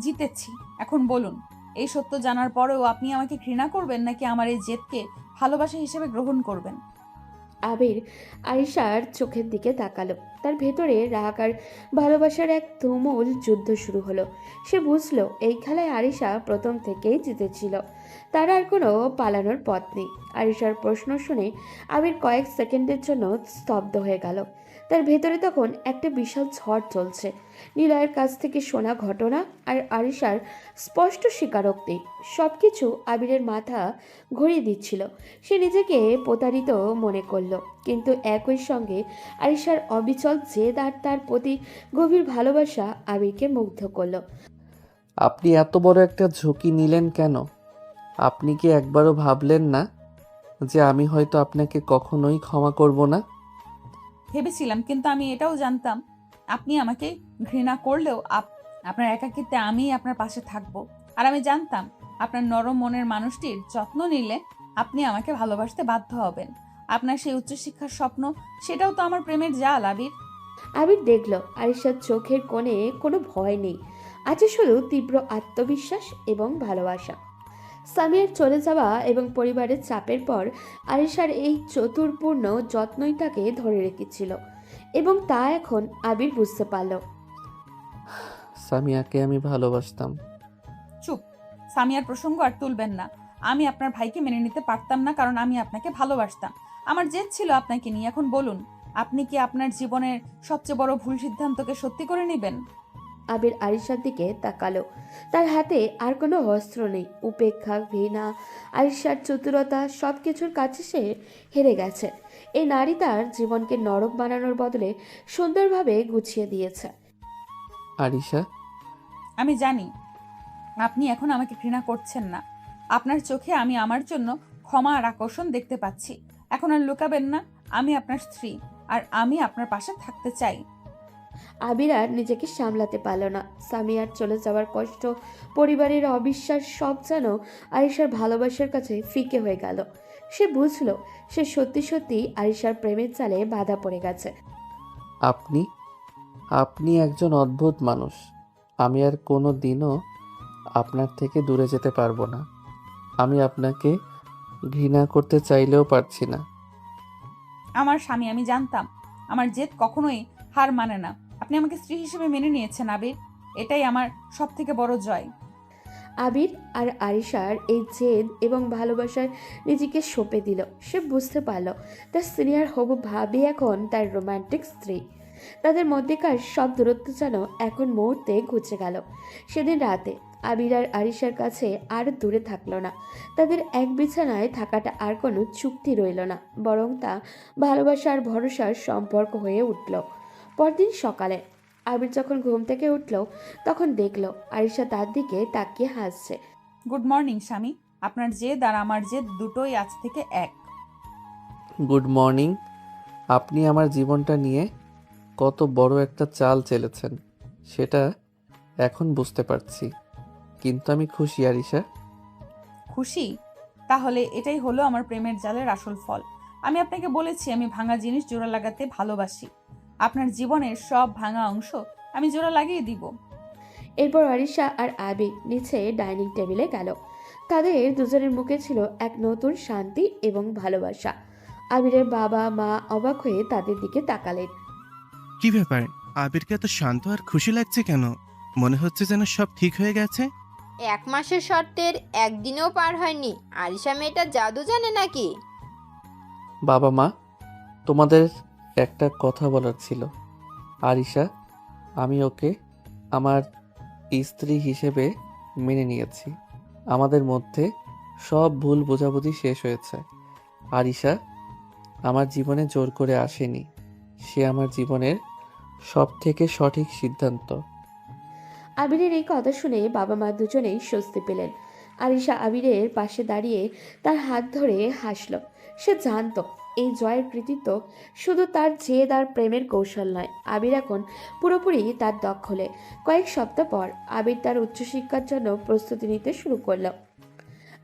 জিতেছি। এখন বলুন, এই সত্য জানার পরেও আপনি আমাকে ঘৃণা করবেন, নাকি আমার এই জেদকে ভালোবাসা হিসেবে গ্রহণ করবেন? আবির আরিশার চোখের দিকে তাকালো। তার ভেতরে রাগ আর ভালোবাসার এক তুমুল যুদ্ধ শুরু হলো। সে বুঝলো এই খেলায় আরিশা প্রথম থেকেই জিতেছিল। তার আর কোনো পালানোর পথ নেই। আরিশার প্রশ্ন শুনে আবির কয়েক সেকেন্ডের জন্য স্তব্ধ হয়ে গেল। তার ভেতরে তখন একটা বিশাল ঝড় চলছে। নিলয়ের কাছ থেকে শোনা ঘটনা আর আরিশার স্পষ্ট স্বীকারোক্তি সব কিছু আবিরের মাথা ঘুরিয়ে দিচ্ছিল। সে নিজেকে প্রতারিত মনে করলো, কিন্তু একই সঙ্গে আরিশার অবিচল জেদ আর তার প্রতি গভীর ভালোবাসা আবিরকে মুগ্ধ করলো। আপনি এত বড় একটা ঝুঁকি নিলেন কেন? আপনি কি একবারও ভাবলেন না যে আমি হয়তো আপনাকে কখনোই ক্ষমা করব না? ভেবেছিলাম, কিন্তু আমি এটাও জানতাম আপনি আমাকে ঘৃণা করলেও আপনার একাকিত্বে আমি আপনার পাশে থাকবো। আর আমি জানতাম আপনার নরম মনের মানুষটির যত্ন নিলে আপনি আমাকে ভালোবাসতে বাধ্য হবেন। আপনার সেই উচ্চশিক্ষার স্বপ্ন, সেটাও তো আমার প্রেমের জাল আবির। আবির দেখল আরিশার চোখের কোণে কোনো ভয় নেই, আছে শুধু তীব্র আত্মবিশ্বাস এবং ভালোবাসা। সামিয়ার চলে যাওয়া এবং পরিবারের চাপের পর আরিশার এই চতুরপূর্ণ যত্নই তাকে ধরে রেখেছিল, এবং তা এখন আবির বুঝতে পারল। সামিয়াকে আমি ভালোবাসতাম। চুপ! সামিয়ার প্রসঙ্গ আর তুলবেন না। আমি আপনার ভাইকে মেনে নিতে পারতাম না, কারণ আমি আপনাকে ভালোবাসতাম। আমার জেদ ছিল আপনাকে নিয়ে। এখন বলুন, আপনি কি আপনার জীবনের সবচেয়ে বড় ভুল সিদ্ধান্তকে সত্যি করে নেবেন? আবির আরিশার দিকে তাকালো। তার হাতে আর কোনো অস্ত্র নেই। উপেক্ষা, ঘৃণা, আরিশার চতুরতা সব কিছুর কাছে সে হেরে গেছে। এই নারী তার জীবনকে নরক বানানোর বদলে সুন্দরভাবে গুছিয়ে দিয়েছে। আরিশা, আমি জানি আপনি এখন আমাকে ঘৃণা করছেন না। আপনার চোখে আমি আমার জন্য ক্ষমা আর আকর্ষণ দেখতে পাচ্ছি। এখন আর লুকাবেন না, আমি আপনার স্ত্রী, আর আমি আপনার পাশে থাকতে চাই। আবির আর নিজেকে সামলাতে পারল না। সামিয়ার চলে যাওয়ার কষ্ট, পরিবারের অবিশ্বাস সব যেন আরিশার ভালোবাসার কাছে ফিকে হয়ে গেল। সে বুঝল সে সত্যি সত্যি আরিশার প্রেমের জালে বাধা পড়ে গেছে। আপনি আপনি একজন অদ্ভুত মানুষ। আমি আর কোনো দিনও আপনার থেকে দূরে যেতে পারবো না। আমি আপনাকে ঘৃণা করতে চাইলেও পারছি না। আমার স্বামী, আমি জানতাম আমার জেদ কখনোই হার মানে না। আপনি আমাকে স্ত্রী হিসেবে মেনে নিয়েছেন আবির, এটাই আমার সব থেকে বড় জয়। আবির আর আরিশার এই জেদ এবং ভালোবাসার নিজেকে সঁপে দিল। সে বুঝতে পারল তার সিনিয়র হবু ভাবি এখন তার রোমান্টিক স্ত্রী। তাদের মধ্যেকার সব দূরত্ব যেন এখন মুহূর্তে ঘুচে গেল। সেদিন রাতে আবির আর আরিশার কাছে আর দূরে থাকলো না। তাদের এক বিছানায় থাকাটা আর কোনো চুক্তি রইল না, বরং তা ভালোবাসার ভরসার সম্পর্ক হয়ে উঠল। পরদিন সকালে আবির যখন ঘুম থেকে উঠল, তখন দেখল আরিশা তার দিকে তাকিয়ে হাসছে। গুড মর্নিং স্বামী, আপনার জেদ আর আমার জেদ দুটোই আজ থেকে এক। Good morning. আপনি আমার জীবনটা নিয়ে কত বড় একটা চাল চেলেছেন সেটা এখন বুঝতে পারছি, কিন্তু আমি খুশি আরিশা। খুশি? তাহলে এটাই হলো আমার প্রেমের জালের আসল ফল। আমি আপনাকে বলেছি আমি ভাঙা জিনিস জোড়া লাগাতে ভালোবাসি। আপনার জীবনের সব ভাঙা অংশ আমি জোড়া লাগিয়ে দিব। এরপর আরিশা আর আবির নিচে ডাইনিং টেবিলে গেল। তাদের দুজনের মুখে ছিল এক নতুন শান্তি এবং ভালোবাসা। আবিরের বাবা মা অবাক হয়ে তাদের দিকে তাকালেন। কি ব্যাপার, আবিরকে এত শান্ত আর খুশি লাগছে কেন? মনে হচ্ছে যেন সব ঠিক হয়ে গেছে। 1 মাসের শর্তের একদিনও পার হয়নি, আরিশা মেয়েটা জাদু জানে নাকি? বাবা মা, তোমাদের একটা কথা বলার ছিল। আরিশা, আমি ওকে আমার স্ত্রী হিসেবে মেনে নিয়েছি। আমাদের মধ্যে সব ভুল বোঝাবুঝি শেষ হয়েছে। আরিশা আমার জীবনে জোর করে আসেনি, সে আমার জীবনের সব থেকে সঠিক সিদ্ধান্ত। আবিরের এই কথা শুনে বাবা মা দুজনেই স্বস্তি পেলেন। আরিশা আবিরের পাশে দাঁড়িয়ে তার হাত ধরে হাসল। সে জানত এই জয়ের কৃতিত্ব শুধু তার জেদ আর প্রেমের কৌশল নয়, আবির এখন পুরোপুরি তার দখলে। কয়েক সপ্তাহ পর আবির তার উচ্চশিক্ষার জন্য প্রস্তুতি নিতে শুরু করল।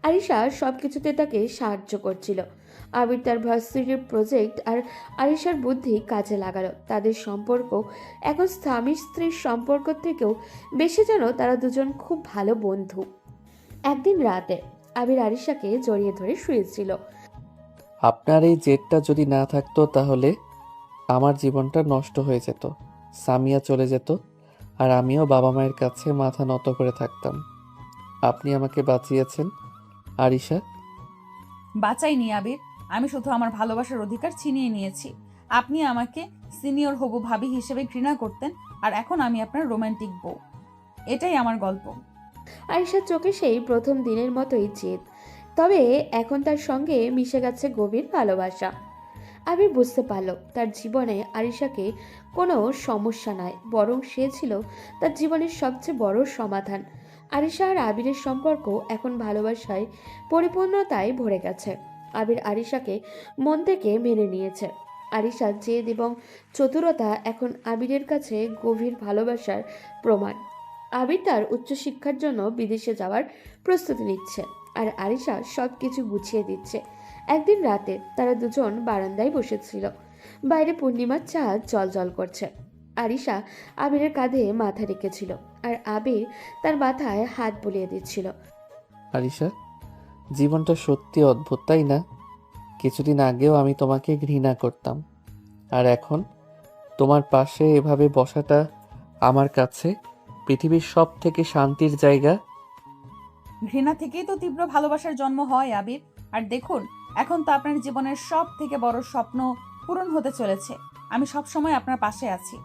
আরিশা সব কিছুতে তাকে সাহায্য করছিল। আবির তার ভার্সিটির প্রজেক্ট আর আরিশার বুদ্ধি কাজে লাগালো। তাদের সম্পর্ক এখন স্বামী স্ত্রীর সম্পর্ক থেকেও বেশি যেন তারা দুজন খুব ভালো বন্ধু। একদিন রাতে আবির আরিশাকে জড়িয়ে ধরে শুয়েছিল। আপনার এই জেদটা যদি না থাকতো তাহলে আমার জীবনটা নষ্ট হয়ে যেত, সামিয়া চলে যেত, আর আমিও বাবা মায়ের কাছে মাথা নত করে থাকতাম। আপনি আমাকে বাঁচিয়েছেন আরিশা। বাঁচাইনি আবির, আমি শুধু আমার ভালোবাসার অধিকার ছিনিয়ে নিয়েছি। আপনি আমাকে সিনিয়র হবু ভাবি হিসেবে ঘৃণা করতেন, আর এখন আমি আপনার রোমান্টিক বউ। এটাই আমার গল্প। আরিশার চোখে সেই প্রথম দিনের মতোই জেদ, তবে এখন তার সঙ্গে মিশে গেছে গভীর ভালোবাসা। আবির বুঝতে পারল তার জীবনে আরিশাকে কোনো সমস্যা নয়, বরং সে ছিল তার জীবনের সবচেয়ে বড় সমাধান। আরিশা আর আবিরের সম্পর্ক এখন ভালোবাসায় পরিপূর্ণতায় ভরে গেছে। আবির আরিশাকে মন থেকে মেনে নিয়েছে। আরিশার জেদ এবং চতুরতা এখন আবিরের কাছে গভীর ভালোবাসার প্রমাণ। আবির তার উচ্চশিক্ষার জন্য বিদেশে যাওয়ার প্রস্তুতি নিচ্ছে, আর আরিশা সব কিছু গুছিয়ে দিচ্ছে। একদিন রাতে তারা দুজন বারান্দায় বসেছিল। বাইরে পূর্ণিমার চাঁদ জলজল করছে। আরিশা আবিরের কাঁধে মাথা রেখেছিল, আর আবির তার মাথায় হাত বুলিয়ে দিচ্ছিল। আরিশা, জীবনটা সত্যি অদ্ভুত, তাই না? কিছুদিন আগেও আমি তোমাকে ঘৃণা করতাম, আর এখন তোমার পাশে এভাবে বসাটা আমার কাছে পৃথিবীর সব থেকে শান্তির জায়গা। ঘৃণা থেকেই তো তীব্র ভালোবাসার জন্ম হয় আবির। আর দেখুন, এখন তো আপনার জীবনের সব থেকে বড় স্বপ্ন পূরণ হতে চলেছে। আমি সব সময় আপনার পাশে আছি।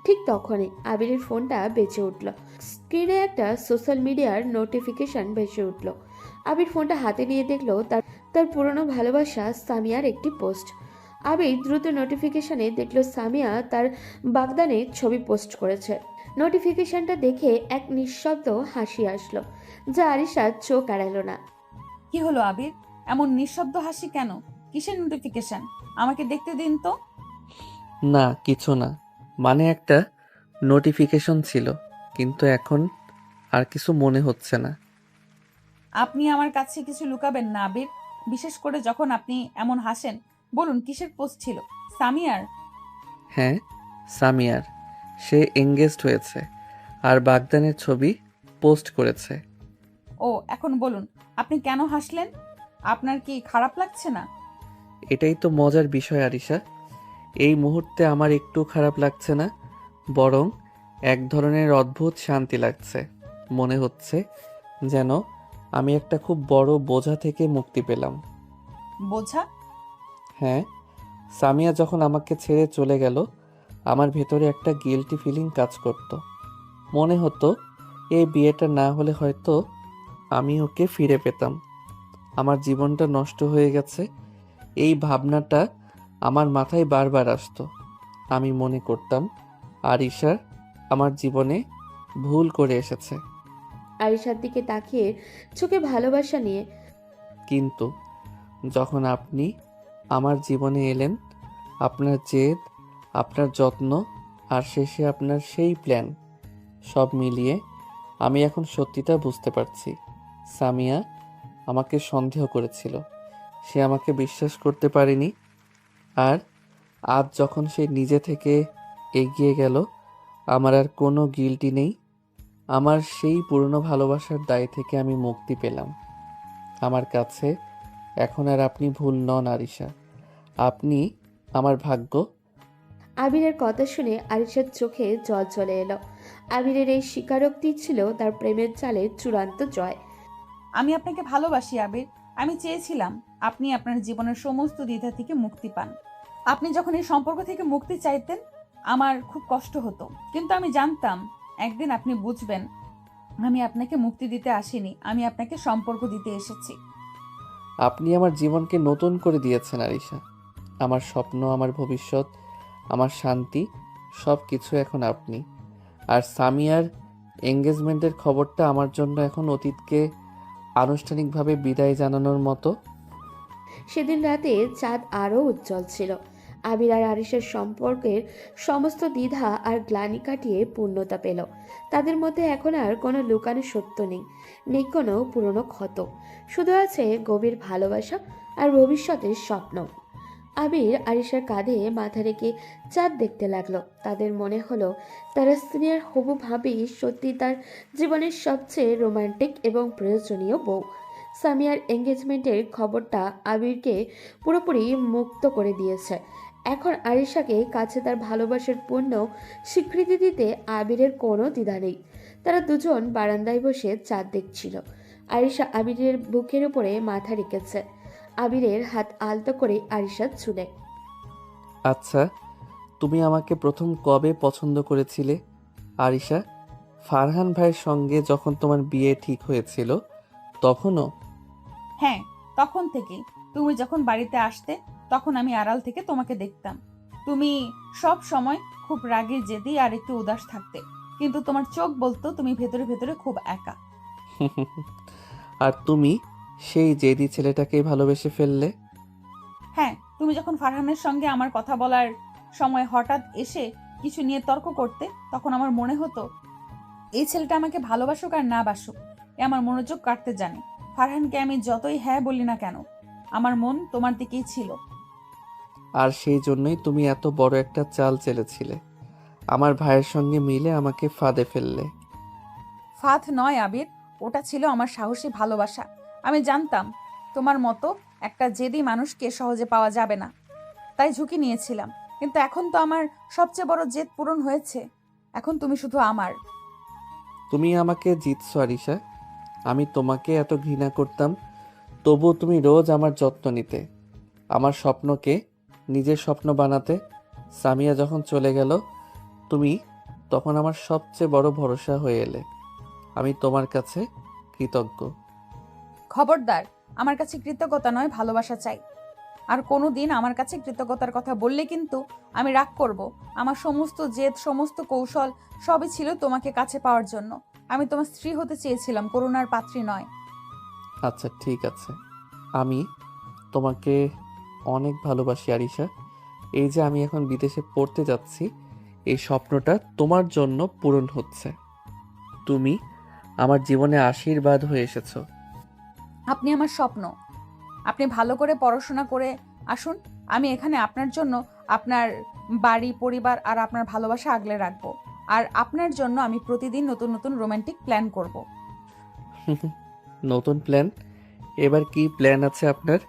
ঠিক তখনই আবিরের ফোনটা বেজে উঠল। স্ক্রিনে একটা সোশ্যাল মিডিয়ার নোটিফিকেশন ভেসে উঠল। আবির ফোনটা হাতে নিয়ে দেখলো তার তার পুরনো ভালোবাসা সামিয়ার একটি পোস্ট। আবির দ্রুত নোটিফিকেশনে দেখলো সামিয়া তার বাগদানের ছবি পোস্ট করেছে। নোটিফিকেশনটা দেখে এক নিঃশব্দ হাসি আসলো, যা আরিশার চোখ এড়ালো না। কি হলো আবির, এমন নিঃশব্দ হাসি কেন? কিসের নোটিফিকেশন? আমাকে দেখতে দিন তো। না, কিছু না। মানে একটা নোটিফিকেশন ছিল, কিন্তু এখন আর কিছু মনে হচ্ছে না। আপনি আমার কাছে কিছু লুকাবেন না আবির, বিশেষ করে যখন আপনি এমন হাসেন। বলুন, কিসের পোস্ট ছিল? সামিয়ার? হ্যাঁ, সামিয়ার। সে এঙ্গেজড হয়েছে আর বাগদানের ছবি পোস্ট করেছে। ও, এখন বলুন, আপনি কেন হাসলেন? আপনার কি খারাপ লাগছে না? এটাই তো মজার বিষয় আরিশা। এই মুহূর্তে আমার একটু খারাপ লাগছে না, বরং এক ধরনের অদ্ভুত শান্তি লাগছে। মনে হচ্ছে যেন আমি একটা খুব বড় বোঝা থেকে মুক্তি পেলাম। বোঝা? হ্যাঁ, সামিয়া যখন আমাকে ছেড়ে চলে গেল, আমার ভেতরে একটা গিল্টি ফিলিং কাজ করত। মনে হতো এই বিয়েটা না হলে হয়তো আমি ওকে ফিরে পেতাম। আমার জীবনটা নষ্ট হয়ে গেছে, এই ভাবনাটা আমার মাথায় বারবার আসতো। আমি মনে করতাম আরিশা আমার জীবনে ভুল করে এসেছে। আরিশার দিকে তাকিয়ে চোখে ভালোবাসা নিয়ে, কিন্তু যখন আপনি আমার জীবনে এলেন, আপনার জেদ, আপনার যত্ন, আর শেষে আপনার সেই প্ল্যান, সব মিলিয়ে আমি এখন সত্যিটা বুঝতে পারছি। সামিয়া আমাকে সন্দেহ করেছিল, সে আমাকে বিশ্বাস করতে পারেনি। আর আজ যখন সে নিজে থেকে এগিয়ে গেল, আমার আর কোনো গিল্টি নেই। আমার সেই পুরনো ভালোবাসার দায় থেকে আমি মুক্তি পেলাম। আমার কাছে এখন আর আপনি ভুল নন আরিশা, আপনি আমার ভাগ্য। আবিরের কথা শুনে আরিশার চোখে জল চলে এলো। আবিরের এই স্বীকারোক্তি ছিল তার প্রেমের জালে চূড়ান্ত জয়। আমি আপনাকে ভালোবাসি আবির। আমি চেয়েছিলাম আপনি আপনার জীবনের সমস্ত দ্বিধা থেকে মুক্তি পান। আপনি যখন এই সম্পর্ক থেকে মুক্তি চাইতেন, আমার খুব কষ্ট হতো, কিন্তু আমি জানতাম একদিন আপনি বুঝবেন আমি আপনাকে মুক্তি দিতে আসিনি, আমি আপনাকে সম্পর্ক দিতে এসেছি। আপনি আমার জীবনকে নতুন করে দিয়েছেন আরিশা। আমার স্বপ্ন, আমার ভবিষ্যৎ, আমার শান্তি, সব কিছু এখন আপনি। আর সামিয়ার এঙ্গেজমেন্টের খবরটা আমার জন্য এখন অতীতকে আনুষ্ঠানিকভাবে বিদায় জানানোর মতো। সেদিন রাতে চাঁদ আরও উজ্জ্বল ছিল। আবির আর আরিশের সম্পর্কের সমস্ত দ্বিধা আর গ্লানি কাটিয়ে পূর্ণতা পেল। তাদের মধ্যে এখন আর কোনো লুকানো সত্য নেই, নেই কোনো পুরনো ক্ষত। শুধু আছে গভীর ভালোবাসা আর ভবিষ্যতের স্বপ্ন। আবির আরিশার কাঁধে মাথা রেখে চাঁদ দেখতে লাগলো। তাদের মনে হলো তারা সিনিয়র হবু ভাবি সত্যি তার জীবনের সবচেয়ে রোমান্টিক এবং প্রয়োজনীয় বউ। সামিয়ার এঙ্গেজমেন্টের খবরটা আবিরকে পুরোপুরি মুক্ত করে দিয়েছে। এখন আরিশাকে কাছে তার ভালোবাসার পূর্ণ স্বীকৃতি দিতে আবিরের কোনো দ্বিধা নেই। তারা দুজন বারান্দায় বসে চাঁদ দেখছিল। আরিশা আবিরের বুকের উপরে মাথা রেখেছে। আবিরের হাত আলতো করে আরিশা ছুলে। আচ্ছা, তুমি আমাকে প্রথম কবে পছন্দ করেছিলে আরিশা? ফারহান ভাইয়ের সঙ্গে যখন তোমার বিয়ে ঠিক হয়েছিল তখনও? হ্যাঁ, তখন থেকেই। তুমি যখন বাড়িতে আসতে তখন আমি আড়াল থেকে তোমাকে দেখতাম। তুমি সব সময় খুব রাগী, জেদি আর একটু উদাস থাকতে, কিন্তু তোমার চোখ বলতো তুমি ভেতরে ভেতরে খুব একা। আর তুমি সেই জেদি ছেলেটাকেই ভালোবেসে ফেললে? হ্যাঁ, তুমি যখন ফারহানের সঙ্গে আমার কথা বলার সময় হঠাৎ এসে কিছু নিয়ে তর্ক করতে, তখন আমার মনে হতো এই ছেলেটা আমাকে ভালোবাসুক আর না বাসুক, এ আমার মনোযোগ কাটতে জানে। ফারহানকে আমি যতই হ্যাঁ বলি না কেন, আমার মন তোমার দিকেই ছিল। আর সেই জন্যই তুমি এত বড় একটা চাল চেলেছিলে, আমার ভাইয়ের সঙ্গে মিলে আমাকে ফাঁদে ফেললে। ফাঁদ নয় আবির, ওটা ছিল আমার সাহসী ভালোবাসা। আমি জানতাম তোমার মতো একটা জেদি মানুষকে সহজে পাওয়া যাবে না, তাই ঝুঁকি নিয়েছিলাম। কিন্তু এখন তো আমার সবচেয়ে বড় জেদ পূরণ হয়েছে। এখন তুমি শুধু আমার। তুমি আমাকে জিতছো আরিশা। আমি তোমাকে এত ঘৃণা করতাম, তবুও তুমি রোজ আমার যত্ন নিতে, আমার স্বপ্নকে নিজের স্বপ্ন বানাতে। সামিয়া যখন চলে গেল তুমি তখন আমার সবচেয়ে বড় ভরসা হয়ে এলে। আমি তোমার কাছে কৃতজ্ঞ। খবরদার, আমার কাছে কৃতজ্ঞতা নয়, ভালোবাসা চাই। আর কোনো দিন আমার কাছে কৃতজ্ঞতার কথা বললে কিন্তু আমি রাগ করব। আমার সমস্ত জেদ, সমস্ত কৌশল সবই ছিল তোমাকে কাছে পাওয়ার জন্য। আমি তোমার স্ত্রী হতে চেয়েছিলাম, করুণার পাত্রী নয়। আচ্ছা ঠিক আছে, আমি তোমাকে অনেক ভালোবাসি আরিশা। এই যে আমি এখন বিদেশে পড়তে যাচ্ছি, এই স্বপ্নটা তোমার জন্য পূরণ হচ্ছে। তুমি আমার জীবনে আশীর্বাদ হয়ে এসেছো। আপনি আমার স্বপ্ন। আপনি ভালো করে পড়াশোনা করে আসুন। আমি এখানে আপনার জন্য আপনার বাড়ি, পরিবার আর আপনার ভালোবাসা আগলে রাখবো। আর আপনার জন্য আমি প্রতিদিন নতুন নতুন রোমান্টিক প্ল্যান করব। নতুন প্ল্যান? এবার কি প্ল্যান আছে আপনার?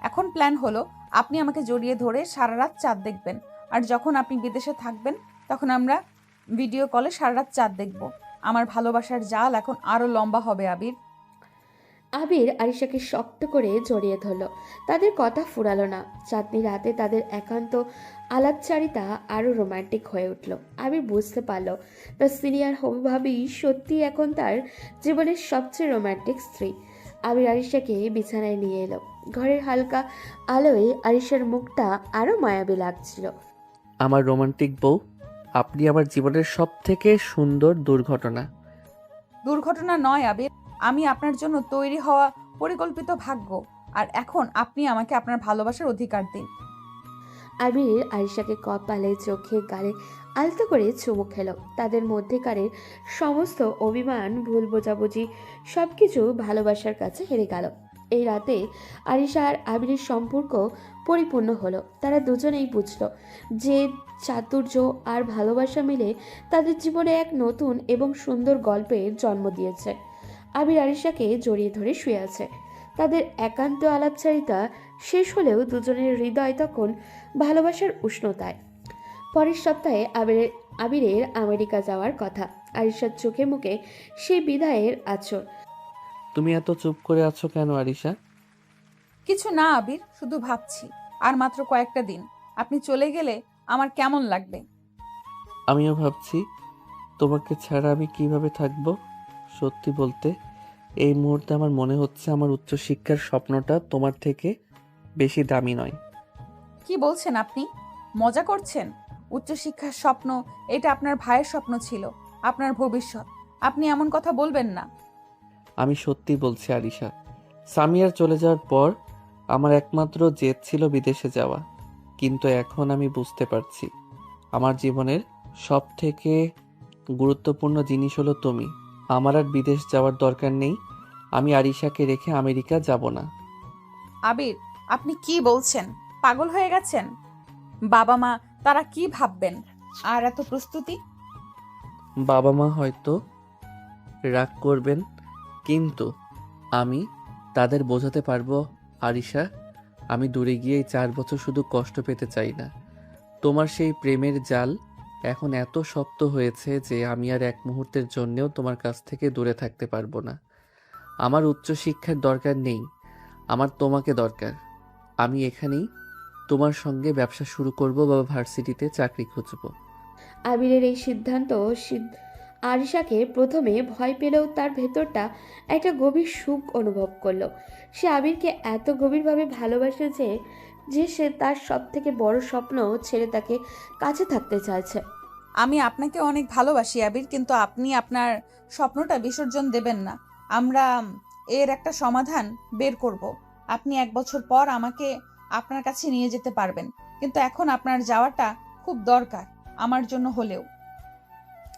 এখন প্ল্যান হলো আপনি আমাকে জড়িয়ে ধরে সারা রাত চাঁদ দেখবেন। আর যখন আপনি বিদেশে থাকবেন তখন আমরা ভিডিও কলে সারা রাত চাঁদ দেখব। আমার ভালোবাসার জাল এখন আরো লম্বা হবে আবির। আবির আরিশাকে শক্ত করে জড়িয়ে ধরল। তাদের কথা ফুরালো না। চাঁদনি রাতে তাদের একান্ত আলাপচারিতা আরও রোমান্টিক হয়ে উঠল। আবির বুঝতে পারল তার সিনিয়র হবু ভাবি সত্যি এখন তার জীবনের সবচেয়ে রোমান্টিক স্ত্রী। আবির আরিশাকে বিছানায় নিয়ে এলো। ঘরের হালকা আলোয় আরিশার মুখটা আরও মায়াবী লাগছিল। আমার রোমান্টিক বউ, আপনি আমার জীবনের সব থেকে সুন্দর দুর্ঘটনা। দুর্ঘটনা নয় আবির, আমি আপনার জন্য তৈরি হওয়া পরিকল্পিত ভাগ্য। আর এখন আপনি আমাকে আপনার ভালোবাসার অধিকার দিন। আবির আরিশাকে কপালে, চোখে, গালে আলতো করে চুমু খেলো। তাদের মধ্যেকারের সমস্ত অভিমান, ভুল বোঝাবুঝি সবকিছু ভালোবাসার কাছে হেরে গেল। এই রাতে আরিশা আর আবিরের সম্পর্ক পরিপূর্ণ হলো। তারা দুজনেই বুঝলো যে চাতুর্য আর ভালোবাসা মিলে তাদের জীবনে এক নতুন এবং সুন্দর গল্পের জন্ম দিয়েছে। আবির আরিশাকে জড়িয়ে ধরে শুয়ে আছে। তাদের একান্ত আলাপচারিতা শেষ হলেও দুজনের হৃদয় তখন ভালোবাসার উষ্ণতায়। পরের সপ্তাহে আবিরের আমেরিকা যাওয়ার কথা। আরিশার চোখে মুখে সেই বিদায়ের আঁচড়। তুমি এত চুপ করে আছো কেন আরিশা? কিছু না আবির, শুধু ভাবছি আর মাত্র কয়েকটা দিন আপনি চলে গেলে আমার কেমন লাগবে। আমিও ভাবছি তোমাকে ছাড়া আমি কিভাবে থাকবো। সত্যি বলতে এই মুহূর্তে আমার মনে হচ্ছে আমার উচ্চশিক্ষার স্বপ্নটা তোমার থেকে বেশি দামি নয়। কি বলছেন আপনি? মজা করছেন? উচ্চশিক্ষার স্বপ্ন এটা আপনার ভাইয়ের স্বপ্ন ছিল, আপনার ভবিষ্যৎ। আপনি এমন কথা বলবেন না। আমি সত্যি বলছি আরিশা, সামিয়ার চলে যাওয়ার পর আমার একমাত্র জেদ ছিল বিদেশে যাওয়া। কিন্তু এখন আমি বুঝতে পারছি আমার জীবনের সব থেকে গুরুত্বপূর্ণ জিনিস হলো তুমি। আমার আর বিদেশ যাওয়ার দরকার নেই। আমি আরিশাকে রেখে আমেরিকা যাব না। আবির, আপনি কি বলছেন? পাগল হয়ে গেছেন? বাবা মা তারা কি ভাববেন? আর এত প্রস্তুতি? বাবা মা হয়তো রাগ করবেন, কিন্তু আমি তাদের বোঝাতে পারবো আরিশা, আমি দূরে গিয়ে এই 4 বছর শুধু কষ্ট পেতে চাই না। তোমার সেই প্রেমের জাল এখন এত শক্ত হয়েছে যে আমি আর এক মুহূর্তের জন্যেও তোমার কাছ থেকে দূরে থাকতে পারবো না। আমার উচ্চশিক্ষার দরকার নেই, আমার তোমাকে দরকার। আমি এখানেই তোমার সঙ্গে ব্যবসা শুরু করব বা ভার্সিটিতে চাকরি খুঁজব। আবিরের এই সিদ্ধান্ত আরিশাকে প্রথমে ভয় পেলেও তার ভেতরটা একটা গভীর সুখ অনুভব করলো। সে আবিরকে এত গভীরভাবে ভালোবাসে যে সে তার সব থেকে বড় স্বপ্ন ছেড়ে তাকে কাছে থাকতে চাইছে। আমি আপনাকে অনেক ভালোবাসি আবির, কিন্তু আপনি আপনার স্বপ্নটা বিসর্জন দেবেন না। আমরা এর একটা সমাধান বের করব। আপনি 1 বছর পর আমাকে আপনার কাছে নিয়ে যেতে পারবেন, কিন্তু এখন আপনার যাওয়াটা খুব দরকার, আমার জন্য হলেও।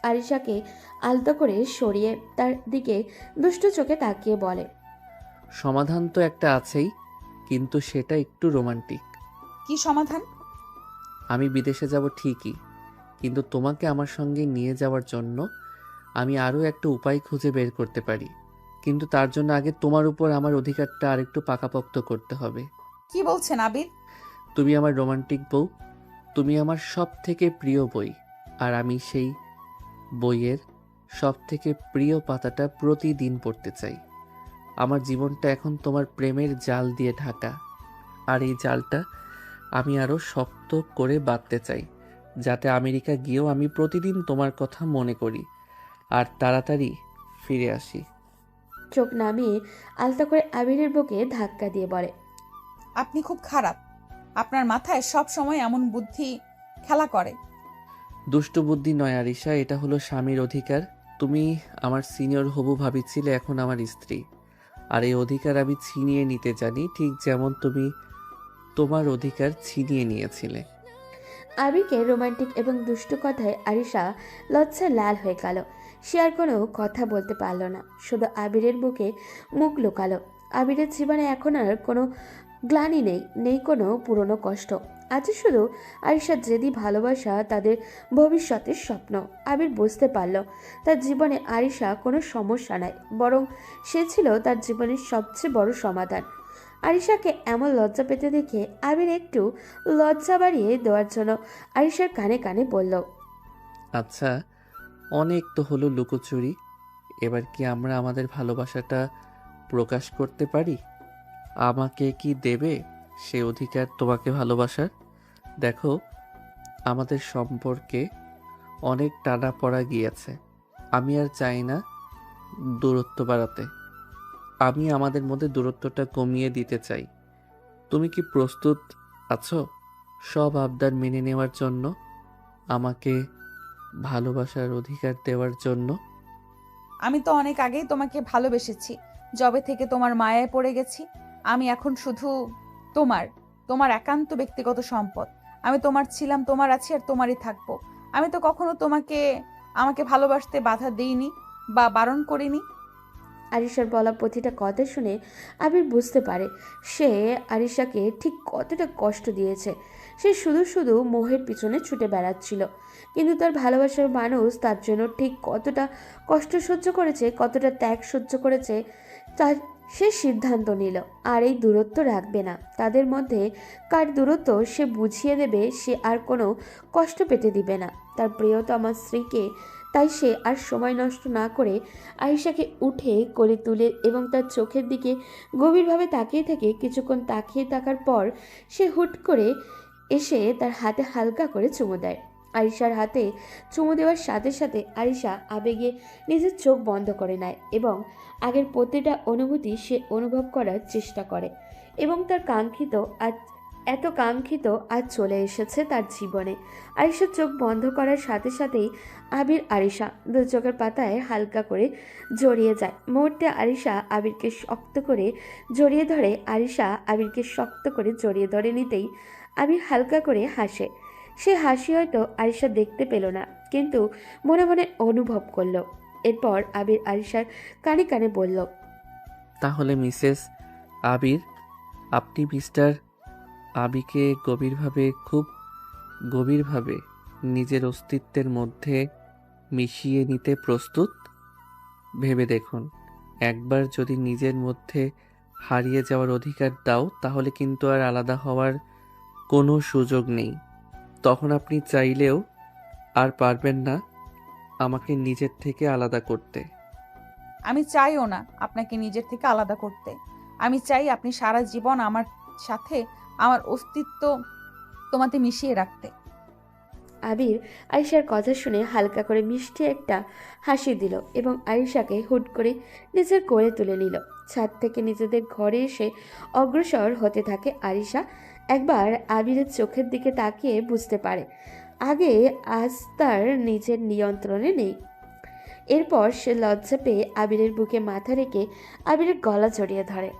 আরিশাকে আলতো করে সরিয়ে তার দিকে দুষ্ট চোখে তাকিয়ে বলে, সমাধান তো একটা আছেই, কিন্তু সেটা একটু রোমান্টিক। কি সমাধান? আমি বিদেশে যাব ঠিকই, কিন্তু তোমাকে আমার সঙ্গে নিয়ে যাওয়ার জন্য আমি আরও একটা উপায় খুঁজে বের করতে পারি। কিন্তু তার জন্য আগে তোমার উপর আমার অধিকারটা আরেকটু পাকাপোক্ত করতে হবে। কি বলছেন আবির? তুমি আমার রোমান্টিক বউ, তুমি আমার সব থেকে প্রিয় বই, আর আমি সেই বইয়ের সব থেকে প্রিয় পাতাটা প্রতিদিন পড়তে চাই। আমার জীবনটা এখন তোমার প্রেমের জাল দিয়ে ঢাকা, আর এই জালটা আমি আরও শক্ত করে বাঁধতে চাই, যাতে আমেরিকা গিয়েও আমি প্রতিদিন তোমার কথা মনে করি আর তাড়াতাড়ি ফিরে আসি। চোখ নামিয়ে আলতো করে আবিরের বুকে ধাক্কা দিয়ে বলে, আপনি খুব খারাপ। আপনার মাথায় সব সময় এমন বুদ্ধি খেলা করে। দুষ্ট বুদ্ধি নয় আরিশা, এটা হলো স্বামীর অধিকার। তুমি আমার সিনিয়র হবু ভাবি ছিলে, এখন আমার স্ত্রী, আর এই অধিকার আমি ছিনিয়ে নিতে জানি, ঠিক যেমন তুমি তোমার অধিকার ছিনিয়ে নিয়েছিলে। আবিরকে রোমান্টিক এবং দুষ্টু কথায় আরিশা লজ্জায় লাল হয়ে গেল। সে আর কোনো কথা বলতে পারল না, শুধু আবিরের বুকে মুখ লুকালো। আবিরের জীবনে এখন আর কোনো গ্লানি নেই কোনো পুরনো কষ্ট। আজ শুধু আরিশার জেদি ভালোবাসা, তাদের ভবিষ্যতের স্বপ্ন। আবির বুঝতে পারল তার জীবনে আরিশা কোনো সমস্যা নাই, বরং সে ছিল তার জীবনের সবচেয়ে বড় সমাধান। আরিশাকে এমন লজ্জা পেতে দেখে আবির একটু লজ্জা বাড়িয়ে দেওয়ার জন্য আরিশার কানে কানে বলল, আচ্ছা, অনেক তো হলো লুকোচুরি, এবার কি আমরা আমাদের ভালোবাসাটা প্রকাশ করতে পারি? আমাকে কি দেবে সে অধিকার তোমাকে ভালোবাসার? দেখো, আমাদের সম্পর্কে অনেক টানাপড়া গিয়েছে, আমি আর চাই না দূরত্ব বাড়াতে। আমি আমাদের মধ্যে দূরত্বটা কমিয়ে দিতে চাই। তুমি কি প্রস্তুত আছো সব আবদার মেনে নেওয়ার জন্য, আমাকে ভালোবাসার অধিকার দেওয়ার জন্য? আমি তো অনেক আগেই তোমাকে ভালোবেসেছি, যবে থেকে তোমার মায়ায় পড়ে গেছি। আমি এখন শুধু তোমার, তোমার একান্ত ব্যক্তিগত সম্পদ। আমি তোমার ছিলাম, তোমার আছি, আর তোমারই থাকবো। আমি তো কখনো তোমাকে আমাকে ভালোবাসতে বাধা দিইনি বা বারণ করিনি। আরিশার বলা প্রতিটা কথা শুনে আবির বুঝতে পারে সে আরিশাকে ঠিক কতটা কষ্ট দিয়েছে। সে শুধু শুধু মোহের পিছনে ছুটে বেড়াচ্ছিল, কিন্তু তার ভালোবাসার মানুষ তার জন্য ঠিক কতটা কষ্ট সহ্য করেছে, কতটা ত্যাগ সহ্য করেছে, তার সে সিদ্ধান্ত নিল আর এই দূরত্ব রাখবে না। তাদের মধ্যে কার দূরত্ব সে বুঝিয়ে দেবে, সে আর কোনো কষ্ট পেতে দিবে না তার প্রিয়তমা স্ত্রীকে। তাই সে আর সময় নষ্ট না করে আয়েশাকে উঠে কোলে তুলে এবং তার চোখের দিকে গভীরভাবে তাকিয়ে থেকে কিছুক্ষণ তাকিয়ে থাকার পর সে হুট করে এসে তার হাতে হালকা করে চুমু দেয়। আরিশার হাতে চুমু দেওয়ার সাথে সাথে আরিশা আবেগে নিজের চোখ বন্ধ করে নেয় এবং আগের প্রতিটা অনুভূতি সে অনুভব করার চেষ্টা করে, এবং তার এত কাঙ্ক্ষিত আজ চলে এসেছে তার জীবনে। আরিশার চোখ বন্ধ করার সাথে সাথেই আবির আরিশা দু চোখের পাতায় হালকা করে জড়িয়ে যায়। মুহূর্তে আরিশা আবিরকে শক্ত করে জড়িয়ে ধরে। আরিশা আবিরকে শক্ত করে জড়িয়ে ধরে নিতেই আবির হালকা করে হাসে। সে হাসি হয়তো আরিশা দেখতে পেল না, কিন্তু মনে মনে অনুভব করলো। এরপর আবির আরিশার কানে কানে বলল, তাহলে মিসেস আবির, আপনি মিস্টার আবিকে খুব গভীরভাবে নিজের অস্তিত্বের মধ্যে মিশিয়ে নিতে প্রস্তুত? ভেবে দেখুন, একবার যদি নিজের মধ্যে হারিয়ে যাওয়ার অধিকার দাও, তাহলে কিন্তু আর আলাদা হওয়ার কোনো সুযোগ নেই। তখন আপনি চাইলেও আর পারবেন না আমাকে নিজের থেকে আলাদা করতে। আমি চাইও না আপনাকে নিজের থেকে আলাদা করতে। আমি চাই আপনি সারা জীবন আমার সাথে আমার অস্তিত্ব তোমাতে মিশিয়ে রাখতে। আবির আরিশার কথা শুনে হালকা করে মিষ্টি একটা হাসি দিল এবং আরিশাকে হুট করে নিজের কোলে তুলে নিল। ছাদ থেকে নিজেদের ঘরে এসে অগ্রসর হতে থাকে আরিশা। একবার আবিরের চোখের দিকে তাকিয়ে বুঝতে পারে আগে আজ তার নিজের নিয়ন্ত্রণে নেই। এরপর সে লজ্জা পেয়ে আবিরের বুকে মাথা রেখে আবিরের গলা জড়িয়ে ধরে।